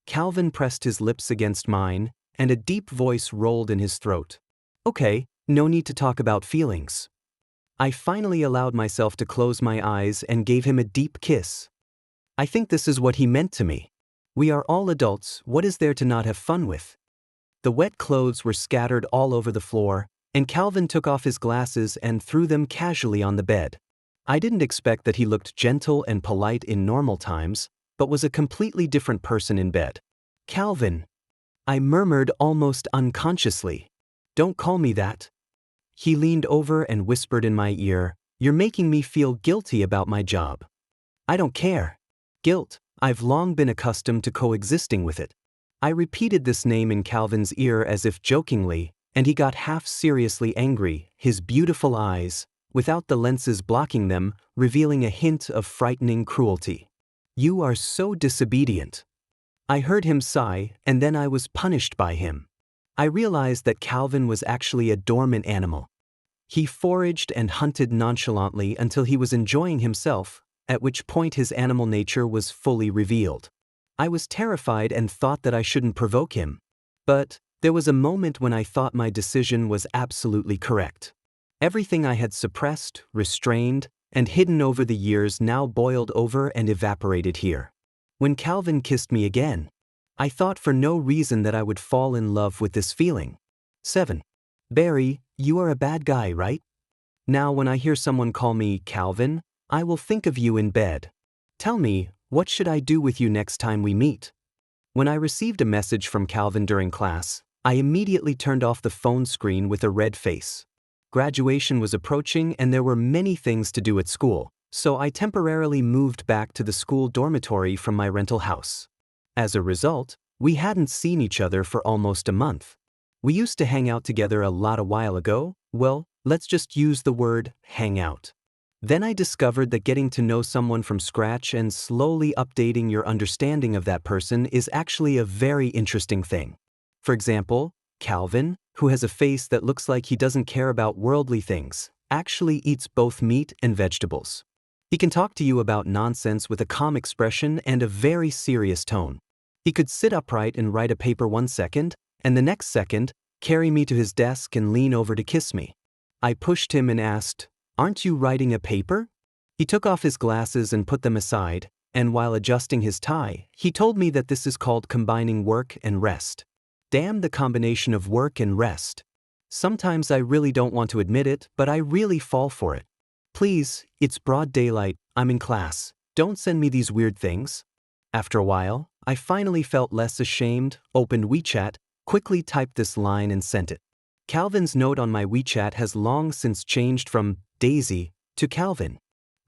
Calvin pressed his lips against mine, and a deep voice rolled in his throat. Okay, no need to talk about feelings. I finally allowed myself to close my eyes and gave him a deep kiss. I think this is what he meant to me. We are all adults, what is there to not have fun with? The wet clothes were scattered all over the floor, and Calvin took off his glasses and threw them casually on the bed. I didn't expect that he looked gentle and polite in normal times, but was a completely different person in bed. Calvin. I murmured almost unconsciously. Don't call me that. He leaned over and whispered in my ear, "You're making me feel guilty about my job." I don't care. Guilt, I've long been accustomed to coexisting with it. I repeated this name in Calvin's ear as if jokingly, and he got half seriously angry, his beautiful eyes, without the lenses blocking them, revealing a hint of frightening cruelty. You are so disobedient. I heard him sigh, and then I was punished by him. I realized that Calvin was actually a dormant animal. He foraged and hunted nonchalantly until he was enjoying himself, at which point his animal nature was fully revealed. I was terrified and thought that I shouldn't provoke him. But there was a moment when I thought my decision was absolutely correct. Everything I had suppressed, restrained, and hidden over the years now boiled over and evaporated here. When Calvin kissed me again, I thought for no reason that I would fall in love with this feeling. 7. Barry, you are a bad guy, right? Now when I hear someone call me Calvin, I will think of you in bed. Tell me, what should I do with you next time we meet? When I received a message from Calvin during class, I immediately turned off the phone screen with a red face. Graduation was approaching and there were many things to do at school, so I temporarily moved back to the school dormitory from my rental house. As a result, we hadn't seen each other for almost a month. We used to hang out together a while ago. Well, let's just use the word hang out. Then I discovered that getting to know someone from scratch and slowly updating your understanding of that person is actually a very interesting thing. For example, Calvin, who has a face that looks like he doesn't care about worldly things, actually eats both meat and vegetables. He can talk to you about nonsense with a calm expression and a very serious tone. He could sit upright and write a paper 1 second, and the next second, carry me to his desk and lean over to kiss me. I pushed him and asked, "Aren't you writing a paper?" He took off his glasses and put them aside, and while adjusting his tie, he told me that this is called combining work and rest. Damn the combination of work and rest. Sometimes I really don't want to admit it, but I really fall for it. Please, it's broad daylight, I'm in class. Don't send me these weird things. After a while, I finally felt less ashamed, opened WeChat, quickly typed this line and sent it. Calvin's note on my WeChat has long since changed from Daisy to Calvin.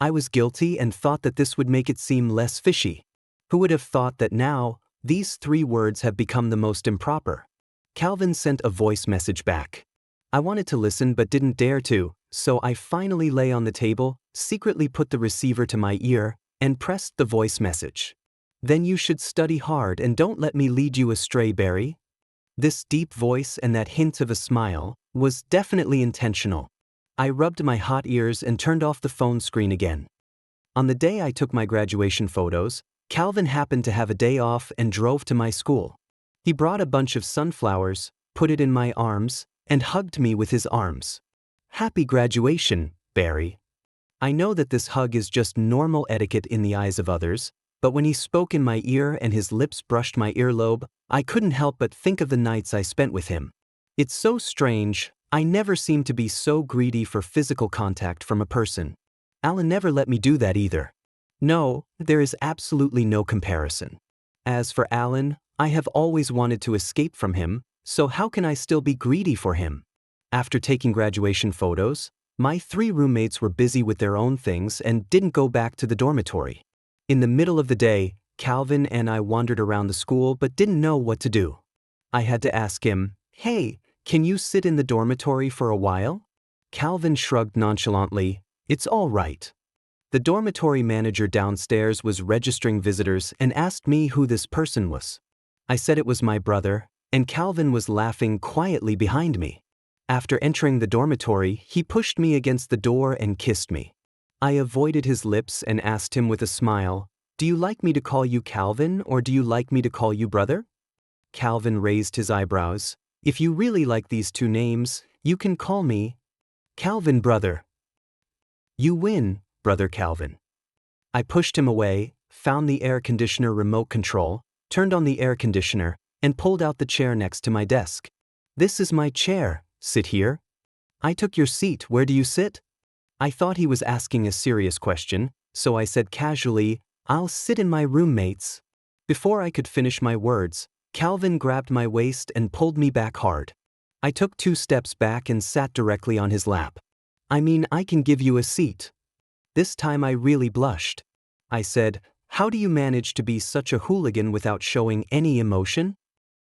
I was guilty and thought that this would make it seem less fishy. Who would have thought that now, these 3 words have become the most improper? Calvin sent a voice message back. I wanted to listen but didn't dare to, so I finally lay on the table, secretly put the receiver to my ear, and pressed the voice message. Then you should study hard and don't let me lead you astray, Barry. This deep voice and that hint of a smile was definitely intentional. I rubbed my hot ears and turned off the phone screen again. On the day I took my graduation photos, Calvin happened to have a day off and drove to my school. He brought a bunch of sunflowers, put it in my arms, and hugged me with his arms. Happy graduation, Barry. I know that this hug is just normal etiquette in the eyes of others, but when he spoke in my ear and his lips brushed my earlobe, I couldn't help but think of the nights I spent with him. It's so strange, I never seemed to be so greedy for physical contact from a person. Alan never let me do that either. No, there is absolutely no comparison. As for Alan, I have always wanted to escape from him, so how can I still be greedy for him? After taking graduation photos, my 3 roommates were busy with their own things and didn't go back to the dormitory. In the middle of the day, Calvin and I wandered around the school but didn't know what to do. I had to ask him, "Hey, can you sit in the dormitory for a while?" Calvin shrugged nonchalantly, "It's all right." The dormitory manager downstairs was registering visitors and asked me who this person was. I said it was my brother, and Calvin was laughing quietly behind me. After entering the dormitory, he pushed me against the door and kissed me. I avoided his lips and asked him with a smile, "Do you like me to call you Calvin or do you like me to call you brother?" Calvin raised his eyebrows. "If you really like these 2 names, you can call me Calvin brother." "You win, brother Calvin." I pushed him away, found the air conditioner remote control, turned on the air conditioner, and pulled out the chair next to my desk. "This is my chair, sit here." "I took your seat, where do you sit?" I thought he was asking a serious question, so I said casually, "I'll sit in my roommate's." Before I could finish my words, Calvin grabbed my waist and pulled me back hard. I took 2 steps back and sat directly on his lap. I mean, I can give you a seat. This time I really blushed. I said, "How do you manage to be such a hooligan without showing any emotion?"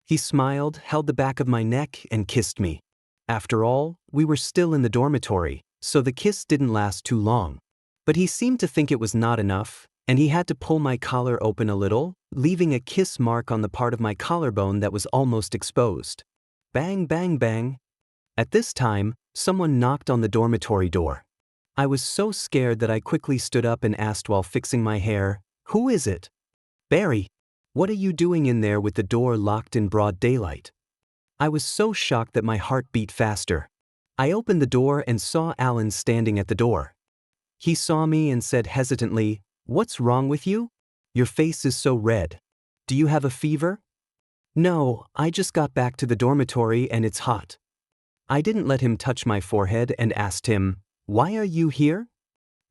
He smiled, held the back of my neck, and kissed me. After all, we were still in the dormitory, so the kiss didn't last too long. But he seemed to think it was not enough, and he had to pull my collar open a little, leaving a kiss mark on the part of my collarbone that was almost exposed. Bang, bang, bang. At this time, someone knocked on the dormitory door. I was so scared that I quickly stood up and asked while fixing my hair, "Who is it?" "Barry. What are you doing in there with the door locked in broad daylight?" I was so shocked that my heart beat faster. I opened the door and saw Alan standing at the door. He saw me and said hesitantly, "What's wrong with you? Your face is so red. Do you have a fever?" "No, I just got back to the dormitory and it's hot." I didn't let him touch my forehead and asked him, "Why are you here?"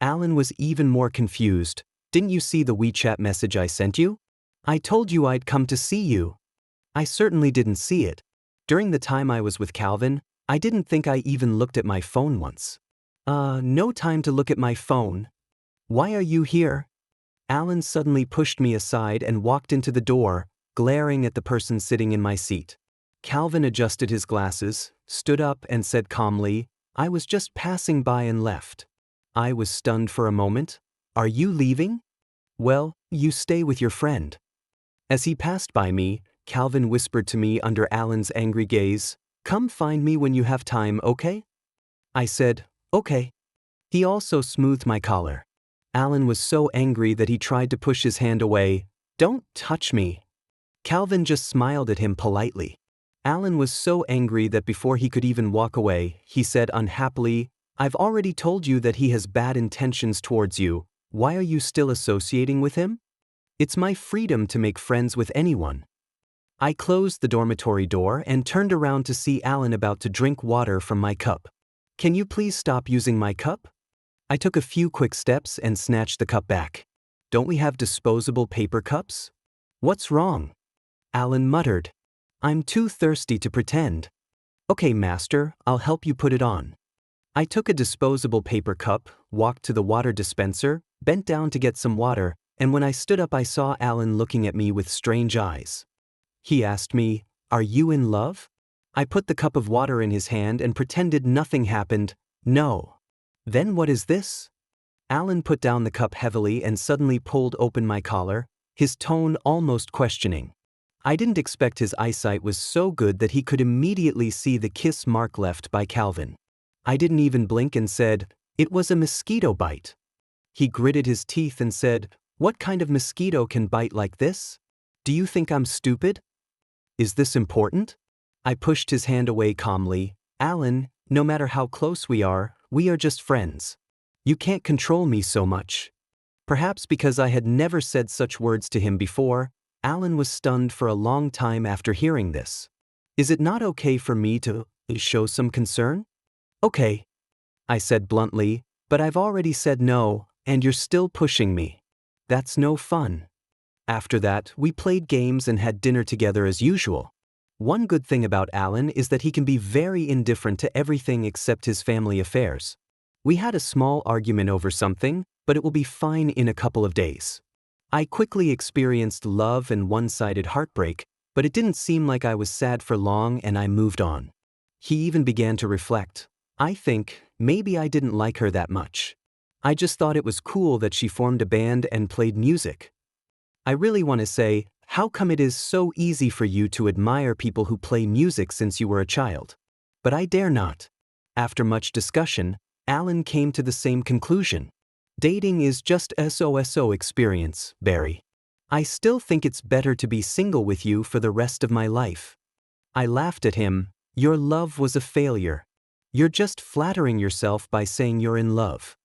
Alan was even more confused. "Didn't you see the WeChat message I sent you? I told you I'd come to see you." I certainly didn't see it. During the time I was with Calvin, I didn't think I even looked at my phone once. No time to look at my phone. Why are you here?" Alan suddenly pushed me aside and walked into the door, glaring at the person sitting in my seat. Calvin adjusted his glasses, stood up and said calmly, "I was just passing by and left." I was stunned for a moment. "Are you leaving?" "Well, you stay with your friend." As he passed by me, Calvin whispered to me under Alan's angry gaze, "Come find me when you have time, okay?" I said, "Okay." He also smoothed my collar. Alan was so angry that he tried to push his hand away. "Don't touch me." Calvin just smiled at him politely. Alan was so angry that before he could even walk away, he said unhappily, "I've already told you that he has bad intentions towards you. Why are you still associating with him?" "It's my freedom to make friends with anyone." I closed the dormitory door and turned around to see Alan about to drink water from my cup. "Can you please stop using my cup?" I took a few quick steps and snatched the cup back. "Don't we have disposable paper cups?" "What's wrong?" Alan muttered. "I'm too thirsty to pretend." "Okay, master, I'll help you put it on." I took a disposable paper cup, walked to the water dispenser, bent down to get some water, and when I stood up I saw Alan looking at me with strange eyes. He asked me, "Are you in love?" I put the cup of water in his hand and pretended nothing happened. "No." "Then what is this?" Alan put down the cup heavily and suddenly pulled open my collar, his tone almost questioning. I didn't expect his eyesight was so good that he could immediately see the kiss mark left by Calvin. I didn't even blink and said, "It was a mosquito bite." He gritted his teeth and said, "What kind of mosquito can bite like this? Do you think I'm stupid? Is this important?" I pushed his hand away calmly. "Alan, no matter how close we are just friends. You can't control me so much." Perhaps because I had never said such words to him before, Alan was stunned for a long time after hearing this. "Is it not okay for me to show some concern?" "Okay," I said bluntly, "but I've already said no, and you're still pushing me. That's no fun." After that, we played games and had dinner together as usual. One good thing about Alan is that he can be very indifferent to everything except his family affairs. We had a small argument over something, but it will be fine in a couple of days. I quickly experienced love and one-sided heartbreak, but it didn't seem like I was sad for long and I moved on. He even began to reflect. I think, maybe I didn't like her that much. I just thought it was cool that she formed a band and played music. I really want to say, how come it is so easy for you to admire people who play music since you were a child? But I dare not. After much discussion, Alan came to the same conclusion. Dating is just SOSO experience, Barry. I still think it's better to be single with you for the rest of my life. I laughed at him. Your love was a failure. You're just flattering yourself by saying you're in love.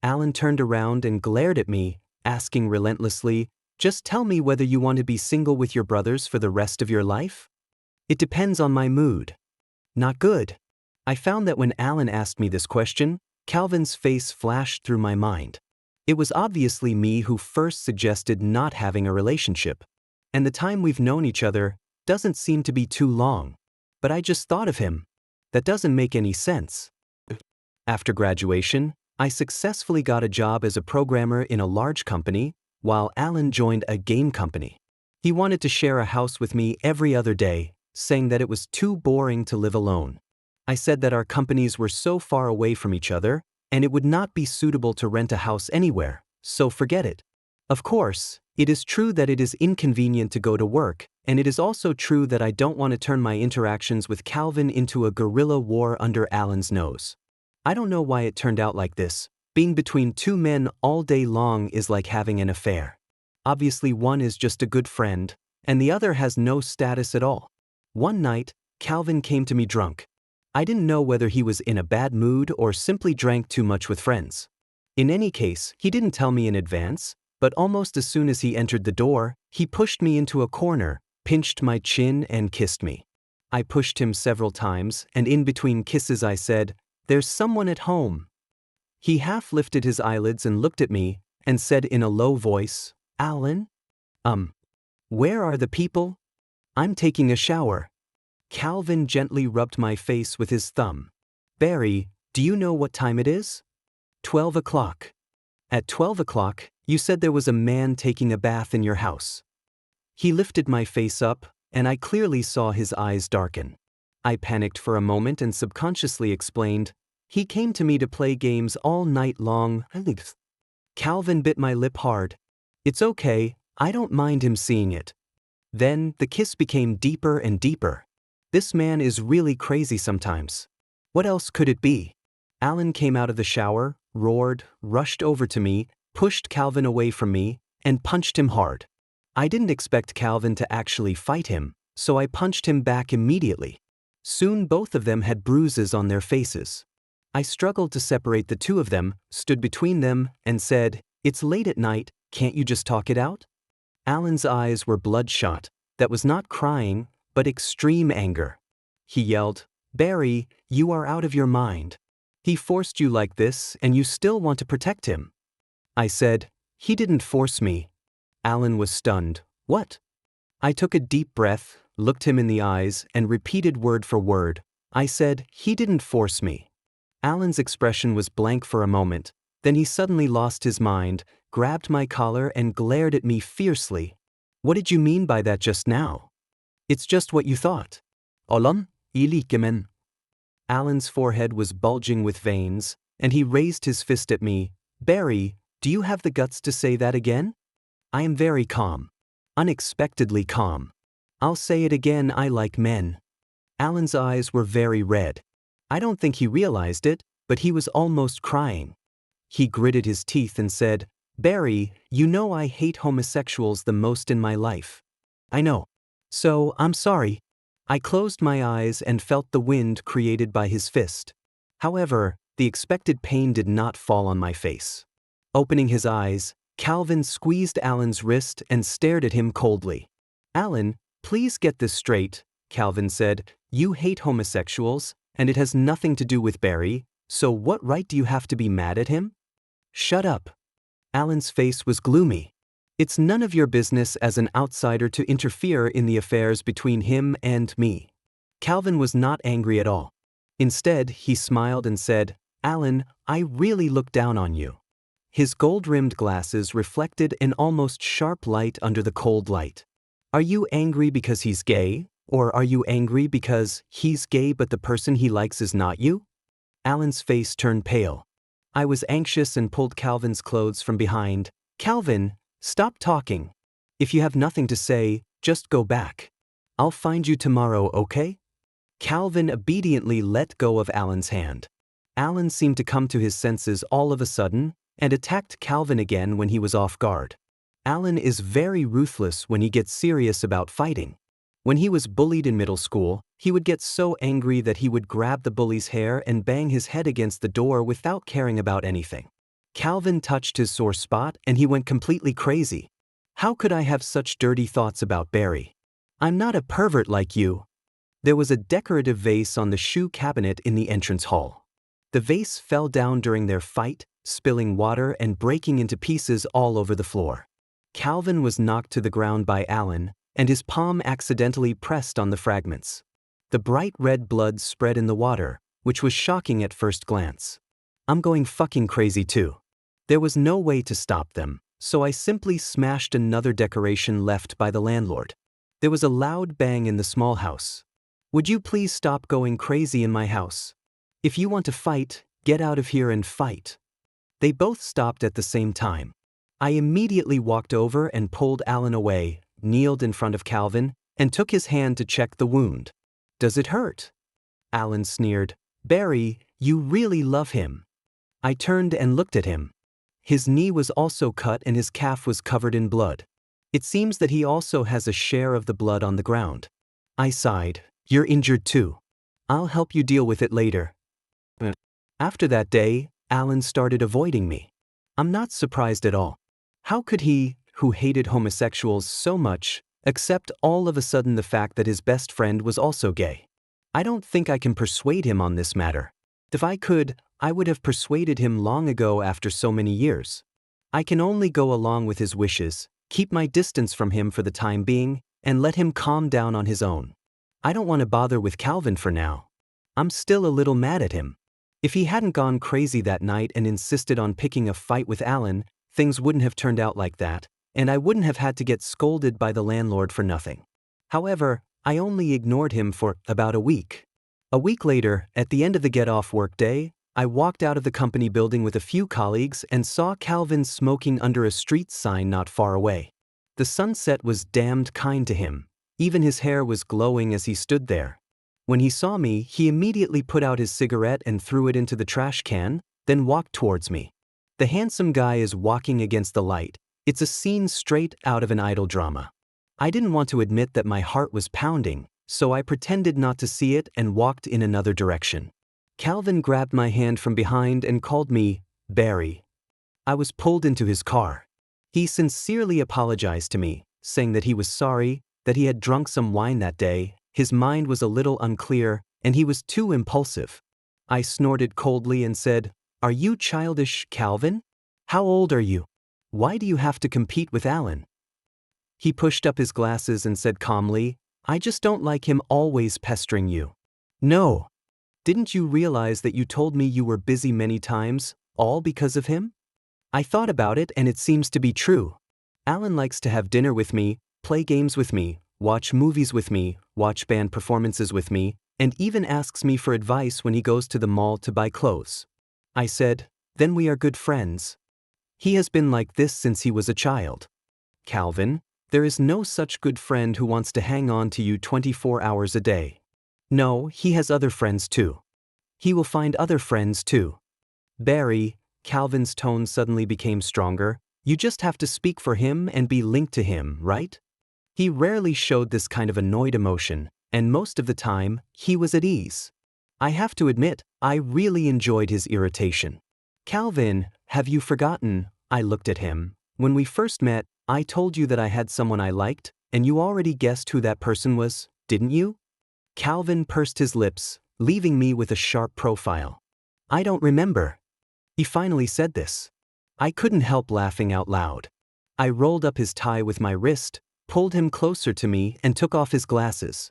Alan turned around and glared at me, asking relentlessly, "Just tell me whether you want to be single with your brothers for the rest of your life?" "It depends on my mood." Not good. I found that when Alan asked me this question, Calvin's face flashed through my mind. It was obviously me who first suggested not having a relationship. And the time we've known each other, Doesn't seem to be too long. But I just thought of him. That doesn't make any sense. After graduation, I successfully got a job as a programmer in a large company, while Alan joined a game company. He wanted to share a house with me every other day, saying that it was too boring to live alone. I said that our companies were so far away from each other, and it would not be suitable to rent a house anywhere, so forget it. Of course, it is true that it is inconvenient to go to work, and it is also true that I don't want to turn my interactions with Calvin into a guerrilla war under Alan's nose. I don't know why it turned out like this. Being between two men all day long is like having an affair. Obviously, one is just a good friend, and the other has no status at all. One night, Calvin came to me drunk. I didn't know whether he was in a bad mood or simply drank too much with friends. In any case, he didn't tell me in advance, but almost as soon as he entered the door, he pushed me into a corner, pinched my chin, and kissed me. I pushed him several times, and in between kisses I said, "There's someone at home." He half lifted his eyelids and looked at me, and said in a low voice, "Alan? Where are the people?" "I'm taking a shower." Calvin gently rubbed my face with his thumb. "Barry, do you know what time it is?" 12 o'clock. At 12 o'clock, you said there was a man taking a bath in your house. He lifted my face up, and I clearly saw his eyes darken. I panicked for a moment and subconsciously explained, "He came to me to play games all night long." Calvin bit my lip hard. "It's okay, I don't mind him seeing it." Then, the kiss became deeper and deeper. This man is really crazy sometimes. What else could it be? Alan came out of the shower, roared, rushed over to me, pushed Calvin away from me, and punched him hard. I didn't expect Calvin to actually fight him, so I punched him back immediately. Soon both of them had bruises on their faces. I struggled to separate the two of them, stood between them, and said, "It's late at night, can't you just talk it out?" Alan's eyes were bloodshot. That was not crying, but extreme anger. He yelled, "Barry, you are out of your mind. He forced you like this, and you still want to protect him." I said, "He didn't force me." Alan was stunned. "What?" I took a deep breath, looked him in the eyes, and repeated word for word. I said, "He didn't force me." Alan's expression was blank for a moment. Then he suddenly lost his mind, grabbed my collar, and glared at me fiercely. "What did you mean by that just now?" "It's just what you thought." "Olam, ilikemen." Alan's forehead was bulging with veins, and he raised his fist at me. "Barry, do you have the guts to say that again?" I am very calm. Unexpectedly calm. "I'll say it again, I like men." Alan's eyes were very red. I don't think he realized it, but he was almost crying. He gritted his teeth and said, "Barry, you know I hate homosexuals the most in my life." "I know. So, I'm sorry." I closed my eyes and felt the wind created by his fist. However, the expected pain did not fall on my face. Opening his eyes, Calvin squeezed Alan's wrist and stared at him coldly. "Alan, please get this straight," Calvin said. "You hate homosexuals, and it has nothing to do with Barry, so what right do you have to be mad at him?" "Shut up." Alan's face was gloomy. "It's none of your business as an outsider to interfere in the affairs between him and me." Calvin was not angry at all. Instead, he smiled and said, "Alan, I really look down on you." His gold-rimmed glasses reflected an almost sharp light under the cold light. "Are you angry because he's gay? Or are you angry because he's gay but the person he likes is not you?" Alan's face turned pale. I was anxious and pulled Calvin's clothes from behind. "Calvin, stop talking. If you have nothing to say, just go back. I'll find you tomorrow, okay?" Calvin obediently let go of Alan's hand. Alan seemed to come to his senses all of a sudden and attacked Calvin again when he was off guard. Alan is very ruthless when he gets serious about fighting. When he was bullied in middle school, he would get so angry that he would grab the bully's hair and bang his head against the door without caring about anything. Calvin touched his sore spot and he went completely crazy. How could I have such dirty thoughts about Barry? I'm not a pervert like you. There was a decorative vase on the shoe cabinet in the entrance hall. The vase fell down during their fight, spilling water and breaking into pieces all over the floor. Calvin was knocked to the ground by Alan, and his palm accidentally pressed on the fragments. The bright red blood spread in the water, which was shocking at first glance. I'm going fucking crazy too. There was no way to stop them, so I simply smashed another decoration left by the landlord. There was a loud bang in the small house. Would you please stop going crazy in my house? If you want to fight, get out of here and fight. They both stopped at the same time. I immediately walked over and pulled Alan away, kneeled in front of Calvin, and took his hand to check the wound. Does it hurt? Alan sneered. Barry, you really love him. I turned and looked at him. His knee was also cut and his calf was covered in blood. It seems that he also has a share of the blood on the ground. I sighed. You're injured too. I'll help you deal with it later. After that day, Alan started avoiding me. I'm not surprised at all. How could he, who hated homosexuals so much, accept all of a sudden the fact that his best friend was also gay? I don't think I can persuade him on this matter. If I could, I would have persuaded him long ago after so many years. I can only go along with his wishes, keep my distance from him for the time being, and let him calm down on his own. I don't want to bother with Calvin for now. I'm still a little mad at him. If he hadn't gone crazy that night and insisted on picking a fight with Alan, things wouldn't have turned out like that, and I wouldn't have had to get scolded by the landlord for nothing. However, I only ignored him for about a week. A week later, at the end of the get-off work day, I walked out of the company building with a few colleagues and saw Calvin smoking under a street sign not far away. The sunset was damned kind to him. Even his hair was glowing as he stood there. When he saw me, he immediately put out his cigarette and threw it into the trash can, then walked towards me. The handsome guy is walking against the light. It's a scene straight out of an idol drama. I didn't want to admit that my heart was pounding, so I pretended not to see it and walked in another direction. Calvin grabbed my hand from behind and called me Barry. I was pulled into his car. He sincerely apologized to me, saying that he was sorry, that he had drunk some wine that day, his mind was a little unclear, and he was too impulsive. I snorted coldly and said, Are you childish, Calvin? How old are you? Why do you have to compete with Alan? He pushed up his glasses and said calmly, I just don't like him always pestering you. No. Didn't you realize that you told me you were busy many times, all because of him? I thought about it and it seems to be true. Alan likes to have dinner with me, play games with me, watch movies with me, watch band performances with me, and even asks me for advice when he goes to the mall to buy clothes. I said, then we are good friends. He has been like this since he was a child. Calvin, there is no such good friend who wants to hang on to you 24 hours a day. No, he has other friends too. He will find other friends too. Barry, Calvin's tone suddenly became stronger, you just have to speak for him and be linked to him, right? He rarely showed this kind of annoyed emotion, and most of the time, he was at ease. I have to admit, I really enjoyed his irritation. Calvin, have you forgotten? I looked at him. When we first met, I told you that I had someone I liked, and you already guessed who that person was, didn't you? Calvin pursed his lips, leaving me with a sharp profile. I don't remember. He finally said this. I couldn't help laughing out loud. I rolled up his tie with my wrist, pulled him closer to me, and took off his glasses.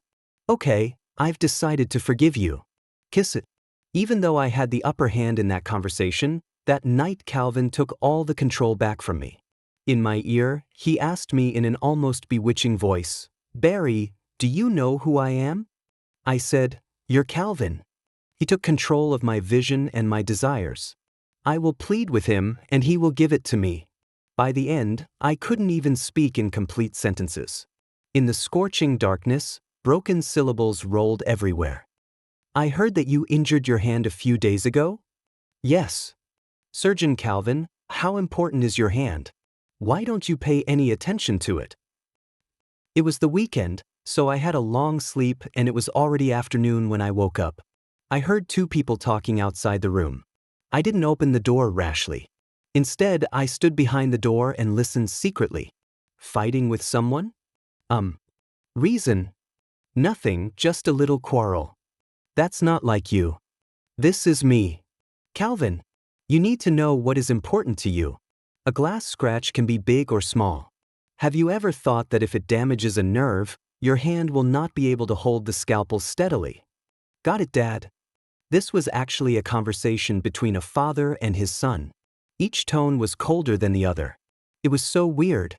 Okay, I've decided to forgive you. Kiss it. Even though I had the upper hand in that conversation, that night Calvin took all the control back from me. In my ear, he asked me in an almost bewitching voice, Barry, do you know who I am? I said, You're Calvin. He took control of my vision and my desires. I will plead with him and he will give it to me. By the end, I couldn't even speak in complete sentences. In the scorching darkness, broken syllables rolled everywhere. I heard that you injured your hand a few days ago? Yes. Surgeon Calvin, how important is your hand? Why don't you pay any attention to it? It was the weekend, so I had a long sleep and it was already afternoon when I woke up. I heard two people talking outside the room. I didn't open the door rashly. Instead, I stood behind the door and listened secretly. Fighting with someone? Reason? Nothing, just a little quarrel. That's not like you. This is me. Calvin, you need to know what is important to you. A glass scratch can be big or small. Have you ever thought that if it damages a nerve, your hand will not be able to hold the scalpel steadily? Got it, Dad? This was actually a conversation between a father and his son. Each tone was colder than the other. It was so weird.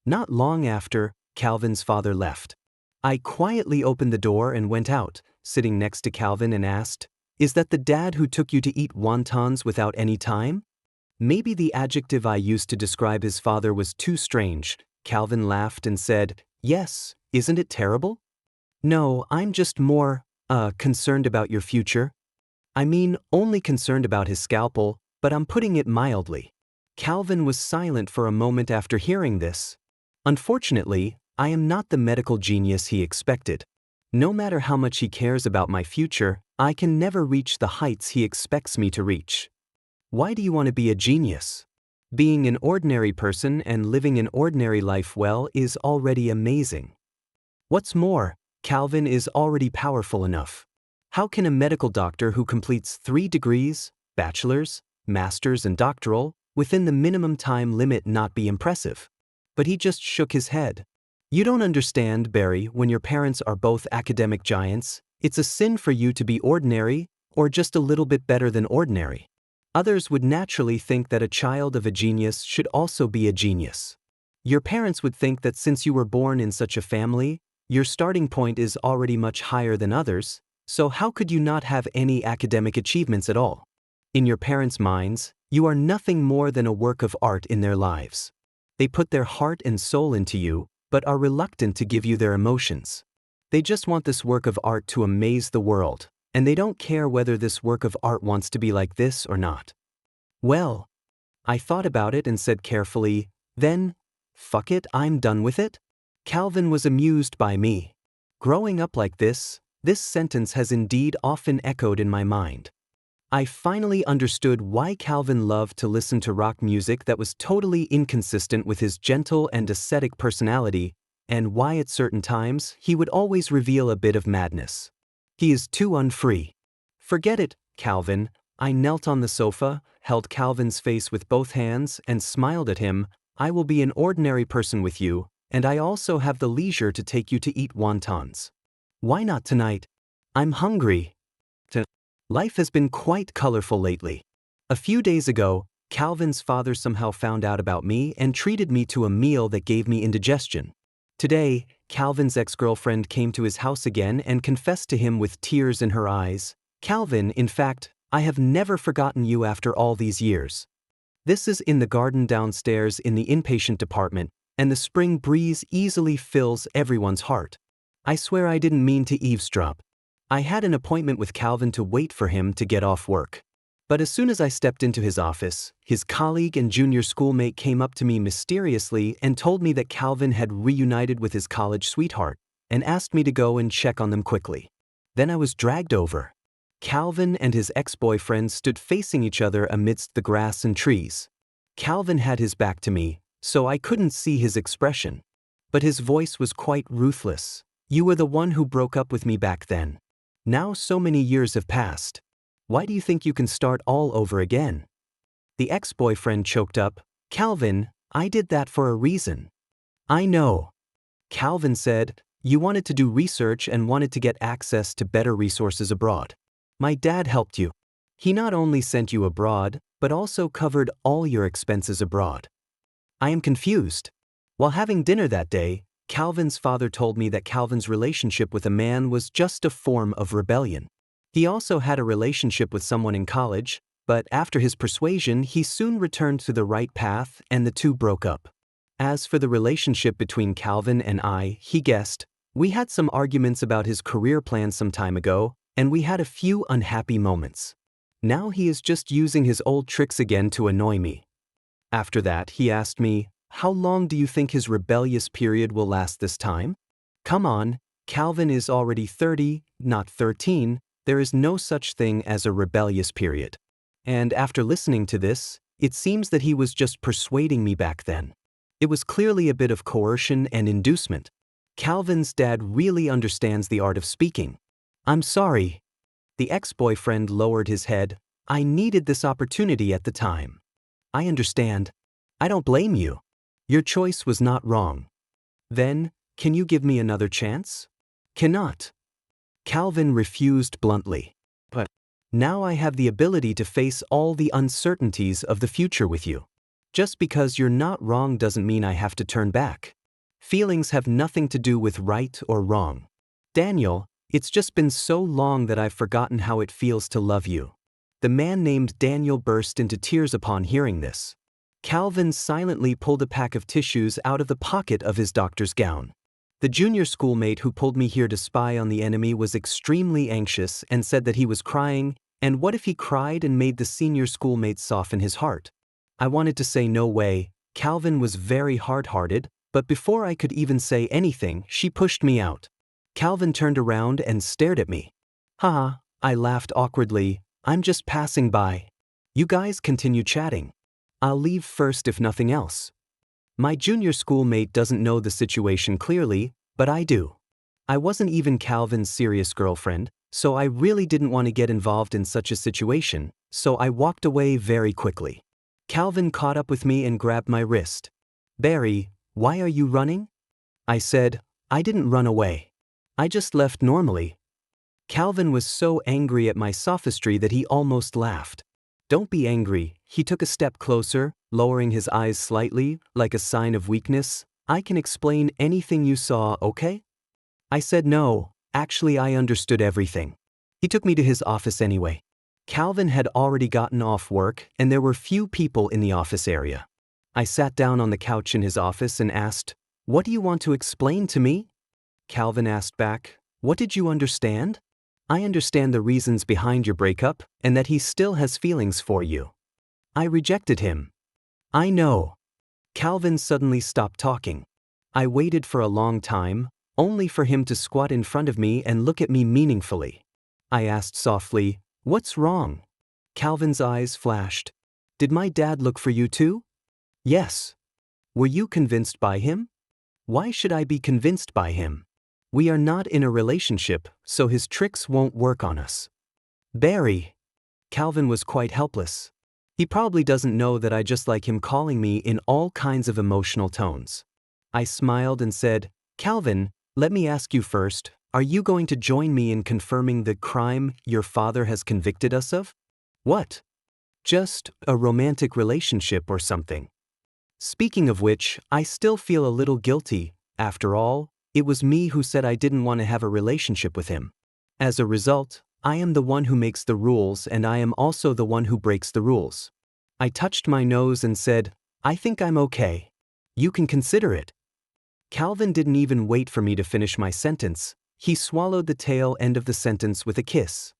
Not long after, Calvin's father left. I quietly opened the door and went out, sitting next to Calvin, and asked, "Is that the dad who took you to eat wontons without any time?" Maybe the adjective I used to describe his father was too strange. Calvin laughed and said, "Yes, isn't it terrible?" "No, I'm just more, concerned about your future." I mean, only concerned about his scalpel, but I'm putting it mildly. Calvin was silent for a moment after hearing this. Unfortunately, I am not the medical genius he expected. No matter how much he cares about my future, I can never reach the heights he expects me to reach. Why do you want to be a genius? Being an ordinary person and living an ordinary life well is already amazing. What's more, Calvin is already powerful enough. How can a medical doctor who completes 3 degrees, bachelor's, master's, and doctoral, within the minimum time limit not be impressive? But he just shook his head. You don't understand, Barry, when your parents are both academic giants, it's a sin for you to be ordinary, or just a little bit better than ordinary. Others would naturally think that a child of a genius should also be a genius. Your parents would think that since you were born in such a family, your starting point is already much higher than others, so how could you not have any academic achievements at all? In your parents' minds, you are nothing more than a work of art in their lives. They put their heart and soul into you, but are reluctant to give you their emotions. They just want this work of art to amaze the world, and they don't care whether this work of art wants to be like this or not. Well, I thought about it and said carefully, then, fuck it, I'm done with it? Calvin was amused by me. Growing up like this sentence has indeed often echoed in my mind. I finally understood why Calvin loved to listen to rock music that was totally inconsistent with his gentle and ascetic personality, and why at certain times he would always reveal a bit of madness. He is too unfree. Forget it, Calvin. I knelt on the sofa, held Calvin's face with both hands, and smiled at him. I will be an ordinary person with you, and I also have the leisure to take you to eat wontons. Why not tonight? I'm hungry. Life has been quite colorful lately. A few days ago, Calvin's father somehow found out about me and treated me to a meal that gave me indigestion. Today, Calvin's ex-girlfriend came to his house again and confessed to him with tears in her eyes, "Calvin, in fact, I have never forgotten you after all these years." This is in the garden downstairs in the inpatient department, and the spring breeze easily fills everyone's heart. I swear I didn't mean to eavesdrop. I had an appointment with Calvin to wait for him to get off work. But as soon as I stepped into his office, his colleague and junior schoolmate came up to me mysteriously and told me that Calvin had reunited with his college sweetheart, and asked me to go and check on them quickly. Then I was dragged over. Calvin and his ex-boyfriend stood facing each other amidst the grass and trees. Calvin had his back to me, so I couldn't see his expression. But his voice was quite ruthless. "You were the one who broke up with me back then. Now so many years have passed. Why do you think you can start all over again?" The ex-boyfriend choked up, "Calvin, I did that for a reason." "I know." Calvin said, "You wanted to do research and wanted to get access to better resources abroad. My dad helped you. He not only sent you abroad, but also covered all your expenses abroad." I am confused. While having dinner that day, Calvin's father told me that Calvin's relationship with a man was just a form of rebellion. He also had a relationship with someone in college, but after his persuasion, he soon returned to the right path and the two broke up. As for the relationship between Calvin and I, he guessed, we had some arguments about his career plans some time ago, and we had a few unhappy moments. Now he is just using his old tricks again to annoy me. After that, he asked me, "How long do you think his rebellious period will last this time?" Come on, Calvin is already 30, not 13, there is no such thing as a rebellious period. And after listening to this, it seems that he was just persuading me back then. It was clearly a bit of coercion and inducement. Calvin's dad really understands the art of speaking. "I'm sorry." The ex-boyfriend lowered his head. "I needed this opportunity at the time." "I understand. I don't blame you. Your choice was not wrong. Then, can you give me another chance? Cannot. Calvin refused bluntly. But now I have the ability to face all the uncertainties of the future with you. Just because you're not wrong doesn't mean I have to turn back. Feelings have nothing to do with right or wrong. Daniel, it's just been so long that I've forgotten how it feels to love you. The man named Daniel burst into tears upon hearing this. Calvin silently pulled a pack of tissues out of the pocket of his doctor's gown. The junior schoolmate who pulled me here to spy on the enemy was extremely anxious and said that he was crying, and what if he cried and made the senior schoolmate soften his heart? I wanted to say no way. Calvin was very hard-hearted, but before I could even say anything, she pushed me out. Calvin turned around and stared at me. Haha, I laughed awkwardly. I'm just passing by. You guys continue chatting. I'll leave first if nothing else. My junior schoolmate doesn't know the situation clearly, but I do. I wasn't even Calvin's serious girlfriend, so I really didn't want to get involved in such a situation, so I walked away very quickly. Calvin caught up with me and grabbed my wrist. Barry, why are you running? I said, I didn't run away. I just left normally. Calvin was so angry at my sophistry that he almost laughed. Don't be angry. He took a step closer, lowering his eyes slightly, like a sign of weakness. I can explain anything you saw, okay? I said no, actually I understood everything. He took me to his office anyway. Calvin had already gotten off work, and there were few people in the office area. I sat down on the couch in his office and asked, What do you want to explain to me? Calvin asked back, What did you understand? I understand the reasons behind your breakup, and that he still has feelings for you. I rejected him. I know. Calvin suddenly stopped talking. I waited for a long time, only for him to squat in front of me and look at me meaningfully. I asked softly, What's wrong? Calvin's eyes flashed. Did my dad look for you too? Yes. Were you convinced by him? Why should I be convinced by him? We are not in a relationship, so his tricks won't work on us. Barry. Calvin was quite helpless. He probably doesn't know that I just like him calling me in all kinds of emotional tones. I smiled and said, Calvin, let me ask you first, are you going to join me in confirming the crime your father has convicted us of? What? Just a romantic relationship or something. Speaking of which, I still feel a little guilty. After all, it was me who said I didn't want to have a relationship with him. As a result, I am the one who makes the rules and I am also the one who breaks the rules. I touched my nose and said, I think I'm okay. You can consider it. Calvin didn't even wait for me to finish my sentence. He swallowed the tail end of the sentence with a kiss.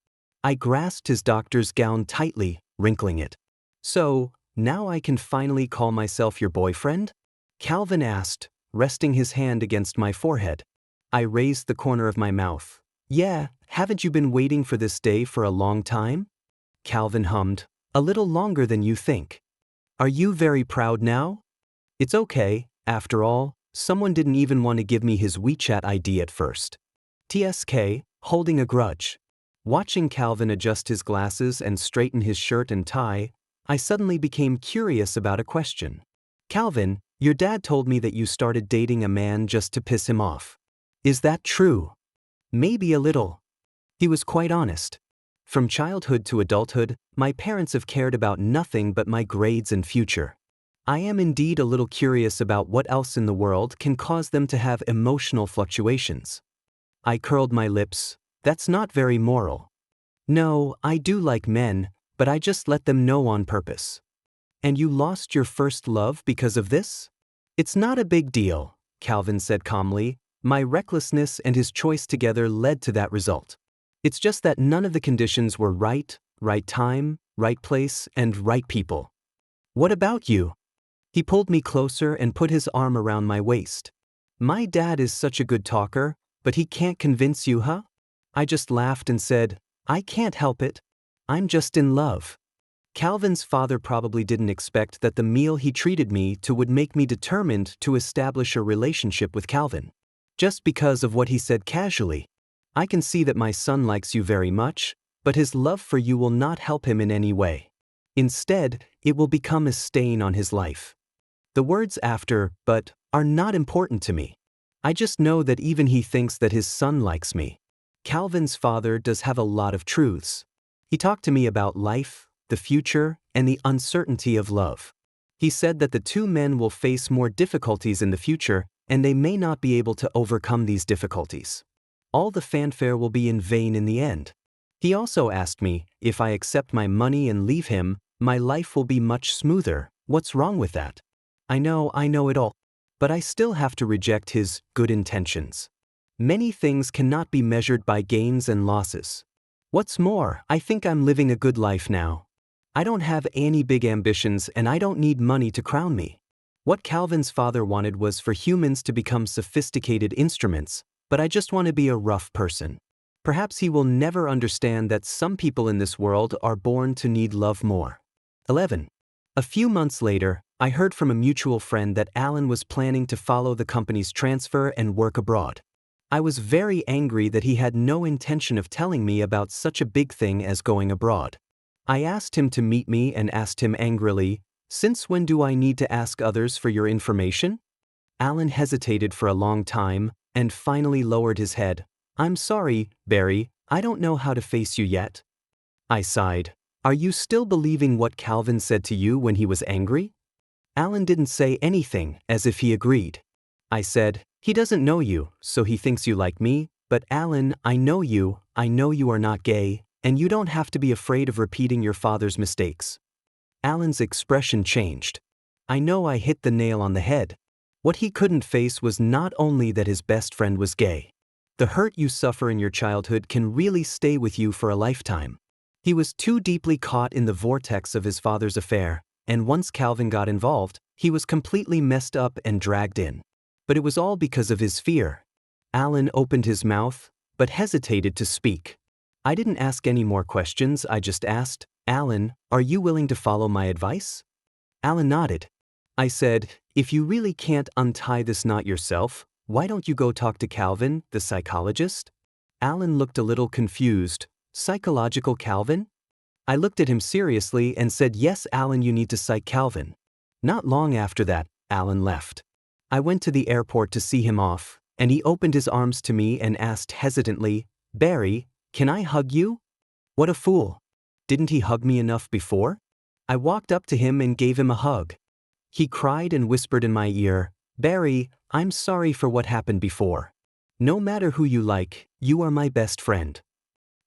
I grasped his doctor's gown tightly, wrinkling it. So, now I can finally call myself your boyfriend? Calvin asked, resting his hand against my forehead. I raised the corner of my mouth. Yeah, haven't you been waiting for this day for a long time? Calvin hummed, a little longer than you think. Are you very proud now? It's okay, after all, someone didn't even want to give me his WeChat ID at first. TSK, holding a grudge. Watching Calvin adjust his glasses and straighten his shirt and tie, I suddenly became curious about a question. Calvin, your dad told me that you started dating a man just to piss him off. Is that true? Maybe a little. He was quite honest. From childhood to adulthood, my parents have cared about nothing but my grades and future. I am indeed a little curious about what else in the world can cause them to have emotional fluctuations. I curled my lips. That's not very moral. No, I do like men, but I just let them know on purpose. And you lost your first love because of this? It's not a big deal, Calvin said calmly. My recklessness and his choice together led to that result. It's just that none of the conditions were right time, right place, and right people. What about you? He pulled me closer and put his arm around my waist. My dad is such a good talker, but he can't convince you, huh? I just laughed and said, I can't help it. I'm just in love. Calvin's father probably didn't expect that the meal he treated me to would make me determined to establish a relationship with Calvin. Just because of what he said casually. I can see that my son likes you very much, but his love for you will not help him in any way. Instead, it will become a stain on his life. The words after, but, are not important to me. I just know that even he thinks that his son likes me. Calvin's father does have a lot of truths. He talked to me about life, the future, and the uncertainty of love. He said that the two men will face more difficulties in the future, and they may not be able to overcome these difficulties. All the fanfare will be in vain in the end. He also asked me, if I accept my money and leave him, my life will be much smoother. What's wrong with that? I know it all. But I still have to reject his good intentions. Many things cannot be measured by gains and losses. What's more, I think I'm living a good life now. I don't have any big ambitions and I don't need money to crown me. What Calvin's father wanted was for humans to become sophisticated instruments, but I just want to be a rough person. Perhaps he will never understand that some people in this world are born to need love more. 11. A few months later, I heard from a mutual friend that Alan was planning to follow the company's transfer and work abroad. I was very angry that he had no intention of telling me about such a big thing as going abroad. I asked him to meet me and asked him angrily, "Since when do I need to ask others for your information?" Alan hesitated for a long time and finally lowered his head. "I'm sorry, Barry, I don't know how to face you yet." I sighed. "Are you still believing what Calvin said to you when he was angry?" Alan didn't say anything, as if he agreed. I said, "He doesn't know you, so he thinks you like me, but Alan, I know you are not gay, and you don't have to be afraid of repeating your father's mistakes." Alan's expression changed. I know I hit the nail on the head. What he couldn't face was not only that his best friend was gay. The hurt you suffer in your childhood can really stay with you for a lifetime. He was too deeply caught in the vortex of his father's affair, and once Calvin got involved, he was completely messed up and dragged in. But it was all because of his fear. Alan opened his mouth, but hesitated to speak. I didn't ask any more questions, I just asked, "Alan, are you willing to follow my advice?" Alan nodded. I said, "If you really can't untie this knot yourself, why don't you go talk to Calvin, the psychologist?" Alan looked a little confused. "Psychological Calvin?" I looked at him seriously and said, "Yes, Alan, you need to psych Calvin." Not long after that, Alan left. I went to the airport to see him off, and he opened his arms to me and asked hesitantly, "Barry, can I hug you?" What a fool. Didn't he hug me enough before? I walked up to him and gave him a hug. He cried and whispered in my ear, "Barry, I'm sorry for what happened before. No matter who you like, you are my best friend."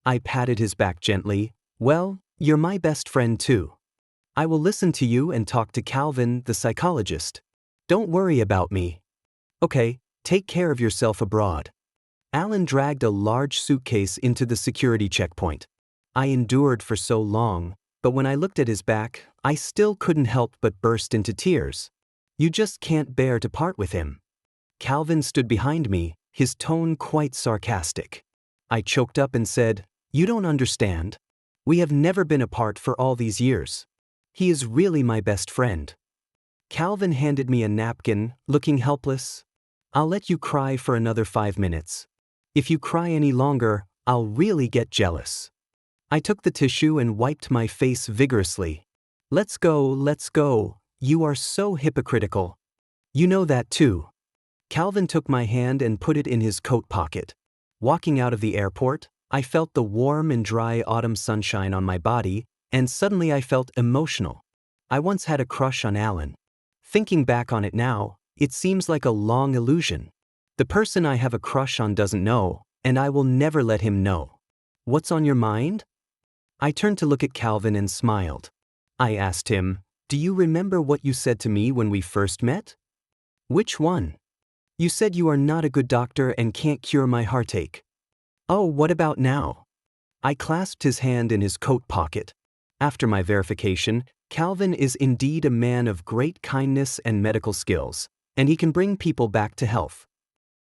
I patted his back gently. "Well, you're my best friend too. I will listen to you and talk to Calvin, the psychologist. Don't worry about me. Okay, take care of yourself abroad." Alan dragged a large suitcase into the security checkpoint. I endured for so long, but when I looked at his back, I still couldn't help but burst into tears. You just can't bear to part with him. Calvin stood behind me, his tone quite sarcastic. I choked up and said, "You don't understand. We have never been apart for all these years. He is really my best friend." Calvin handed me a napkin, looking helpless. "I'll let you cry for another 5 minutes. If you cry any longer, I'll really get jealous." I took the tissue and wiped my face vigorously. Let's go. You are so hypocritical. You know that too." Calvin took my hand and put it in his coat pocket. Walking out of the airport, I felt the warm and dry autumn sunshine on my body, and suddenly I felt emotional. I once had a crush on Alan. Thinking back on it now, it seems like a long illusion. The person I have a crush on doesn't know, and I will never let him know. What's on your mind? I turned to look at Calvin and smiled. I asked him, "Do you remember what you said to me when we first met?" "Which one?" "You said you are not a good doctor and can't cure my heartache." "Oh, what about now?" I clasped his hand in his coat pocket. After my verification, Calvin is indeed a man of great kindness and medical skills, and he can bring people back to health.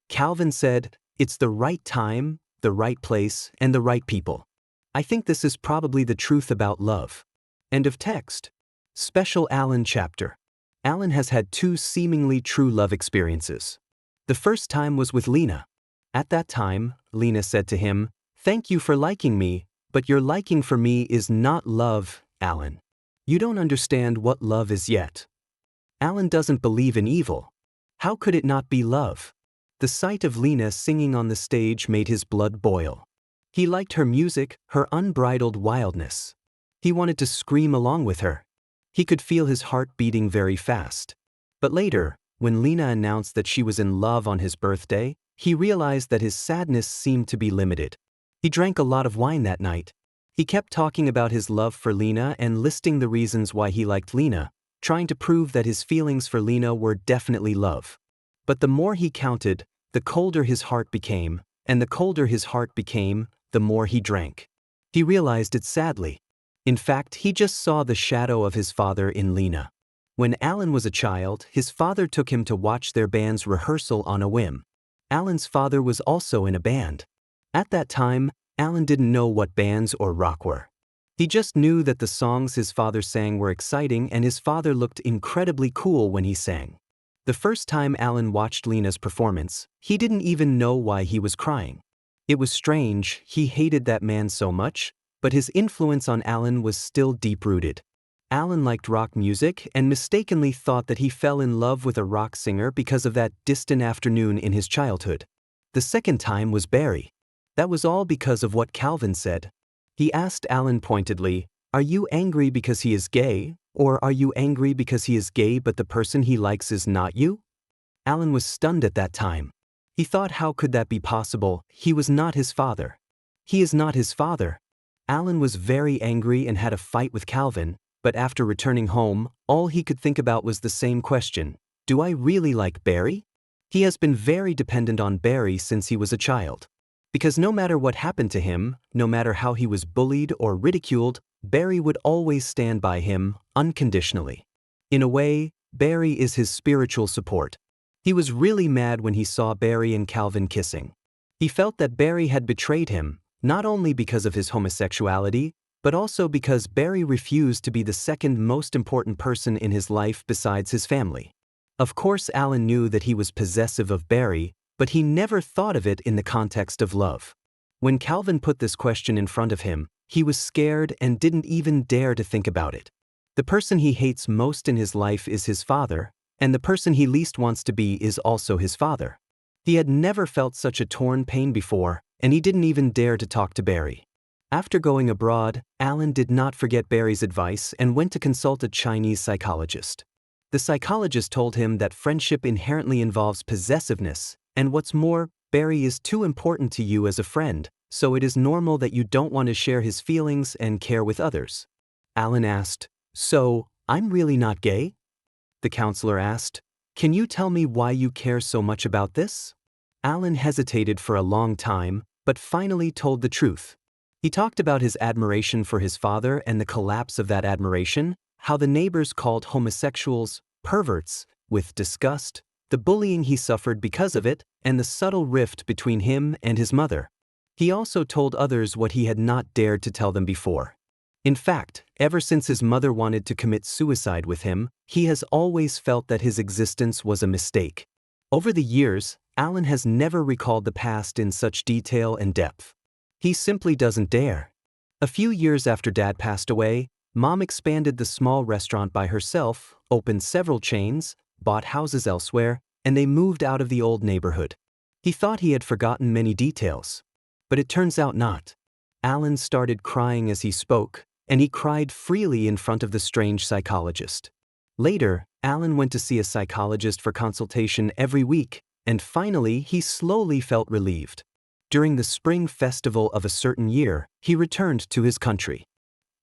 Calvin said, "It's the right time, the right place, and the right people." I think this is probably the truth about love. End of text. Special Alan chapter. Alan has had 2 seemingly true love experiences. The first time was with Lena. At that time, Lena said to him, "Thank you for liking me, but your liking for me is not love, Alan. You don't understand what love is yet. Alan doesn't believe in evil. How could it not be love? The sight of Lena singing on the stage made his blood boil. He liked her music, her unbridled wildness. He wanted to scream along with her. He could feel his heart beating very fast. But later, when Lena announced that she was in love on his birthday, he realized that his sadness seemed to be limited. He drank a lot of wine that night. He kept talking about his love for Lena and listing the reasons why he liked Lena, trying to prove that his feelings for Lena were definitely love. But the more he counted, the colder his heart became, and the colder his heart became, the more he drank. He realized it sadly. In fact, he just saw the shadow of his father in Lena. When Alan was a child, his father took him to watch their band's rehearsal on a whim. Alan's father was also in a band. At that time, Alan didn't know what bands or rock were. He just knew that the songs his father sang were exciting and his father looked incredibly cool when he sang. The first time Alan watched Lena's performance, he didn't even know why he was crying. It was strange, he hated that man so much, but his influence on Alan was still deep-rooted. Alan liked rock music and mistakenly thought that he fell in love with a rock singer because of that distant afternoon in his childhood. The second time was Barry. That was all because of what Calvin said. He asked Alan pointedly, "Are you angry because he is gay, or are you angry because he is gay but the person he likes is not you?" Alan was stunned at that time. He thought, how could that be possible? He was not his father. He is not his father. Alan was very angry and had a fight with Calvin, but after returning home, all he could think about was the same question: do I really like Barry? He has been very dependent on Barry since he was a child. Because no matter what happened to him, no matter how he was bullied or ridiculed, Barry would always stand by him, unconditionally. In a way, Barry is his spiritual support. He was really mad when he saw Barry and Calvin kissing. He felt that Barry had betrayed him, not only because of his homosexuality, but also because Barry refused to be the second most important person in his life besides his family. Of course, Alan knew that he was possessive of Barry, but he never thought of it in the context of love. When Calvin put this question in front of him, he was scared and didn't even dare to think about it. The person he hates most in his life is his father, and the person he least wants to be is also his father. He had never felt such a torn pain before, and he didn't even dare to talk to Barry. After going abroad, Alan did not forget Barry's advice and went to consult a Chinese psychologist. The psychologist told him that friendship inherently involves possessiveness, and what's more, Barry is too important to you as a friend, so it is normal that you don't want to share his feelings and care with others. Alan asked, "So, I'm really not gay?" The counselor asked, "Can you tell me why you care so much about this?" Alan hesitated for a long time, but finally told the truth. He talked about his admiration for his father and the collapse of that admiration, how the neighbors called homosexuals perverts, with disgust, the bullying he suffered because of it, and the subtle rift between him and his mother. He also told others what he had not dared to tell them before. In fact, ever since his mother wanted to commit suicide with him, he has always felt that his existence was a mistake. Over the years, Alan has never recalled the past in such detail and depth. He simply doesn't dare. A few years after Dad passed away, Mom expanded the small restaurant by herself, opened several chains, bought houses elsewhere, and they moved out of the old neighborhood. He thought he had forgotten many details. But it turns out not. Alan started crying as he spoke, and he cried freely in front of the strange psychologist. Later, Alan went to see a psychologist for consultation every week, and finally he slowly felt relieved. During the spring festival of a certain year, he returned to his country.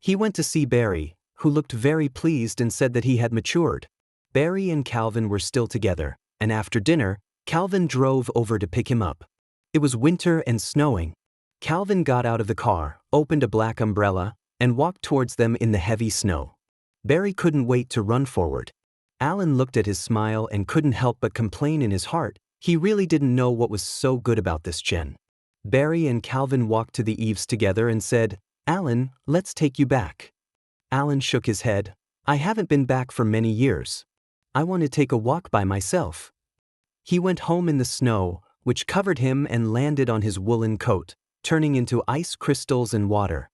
He went to see Barry, who looked very pleased and said that he had matured. Barry and Calvin were still together, and after dinner, Calvin drove over to pick him up. It was winter and snowing. Calvin got out of the car, opened a black umbrella, and walked towards them in the heavy snow. Barry couldn't wait to run forward. Alan looked at his smile and couldn't help but complain in his heart. He really didn't know what was so good about this Jen. Barry and Calvin walked to the eaves together and said, "Alan, let's take you back." Alan shook his head. "I haven't been back for many years. I want to take a walk by myself." He went home in the snow, which covered him and landed on his woolen coat, turning into ice crystals and water.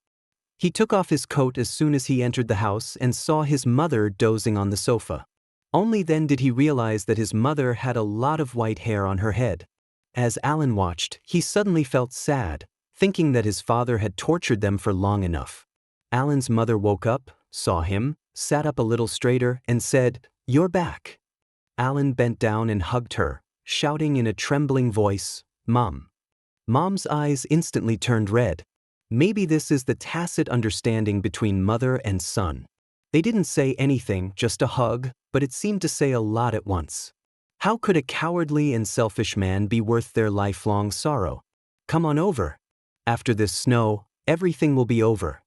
He took off his coat as soon as he entered the house and saw his mother dozing on the sofa. Only then did he realize that his mother had a lot of white hair on her head. As Alan watched, he suddenly felt sad, thinking that his father had tortured them for long enough. Alan's mother woke up, saw him, sat up a little straighter, and said, "You're back." Alan bent down and hugged her, shouting in a trembling voice, "Mom." Mom's eyes instantly turned red. Maybe this is the tacit understanding between mother and son. They didn't say anything, just a hug, but it seemed to say a lot at once. How could a cowardly and selfish man be worth their lifelong sorrow? "Come on over. After this snow, everything will be over."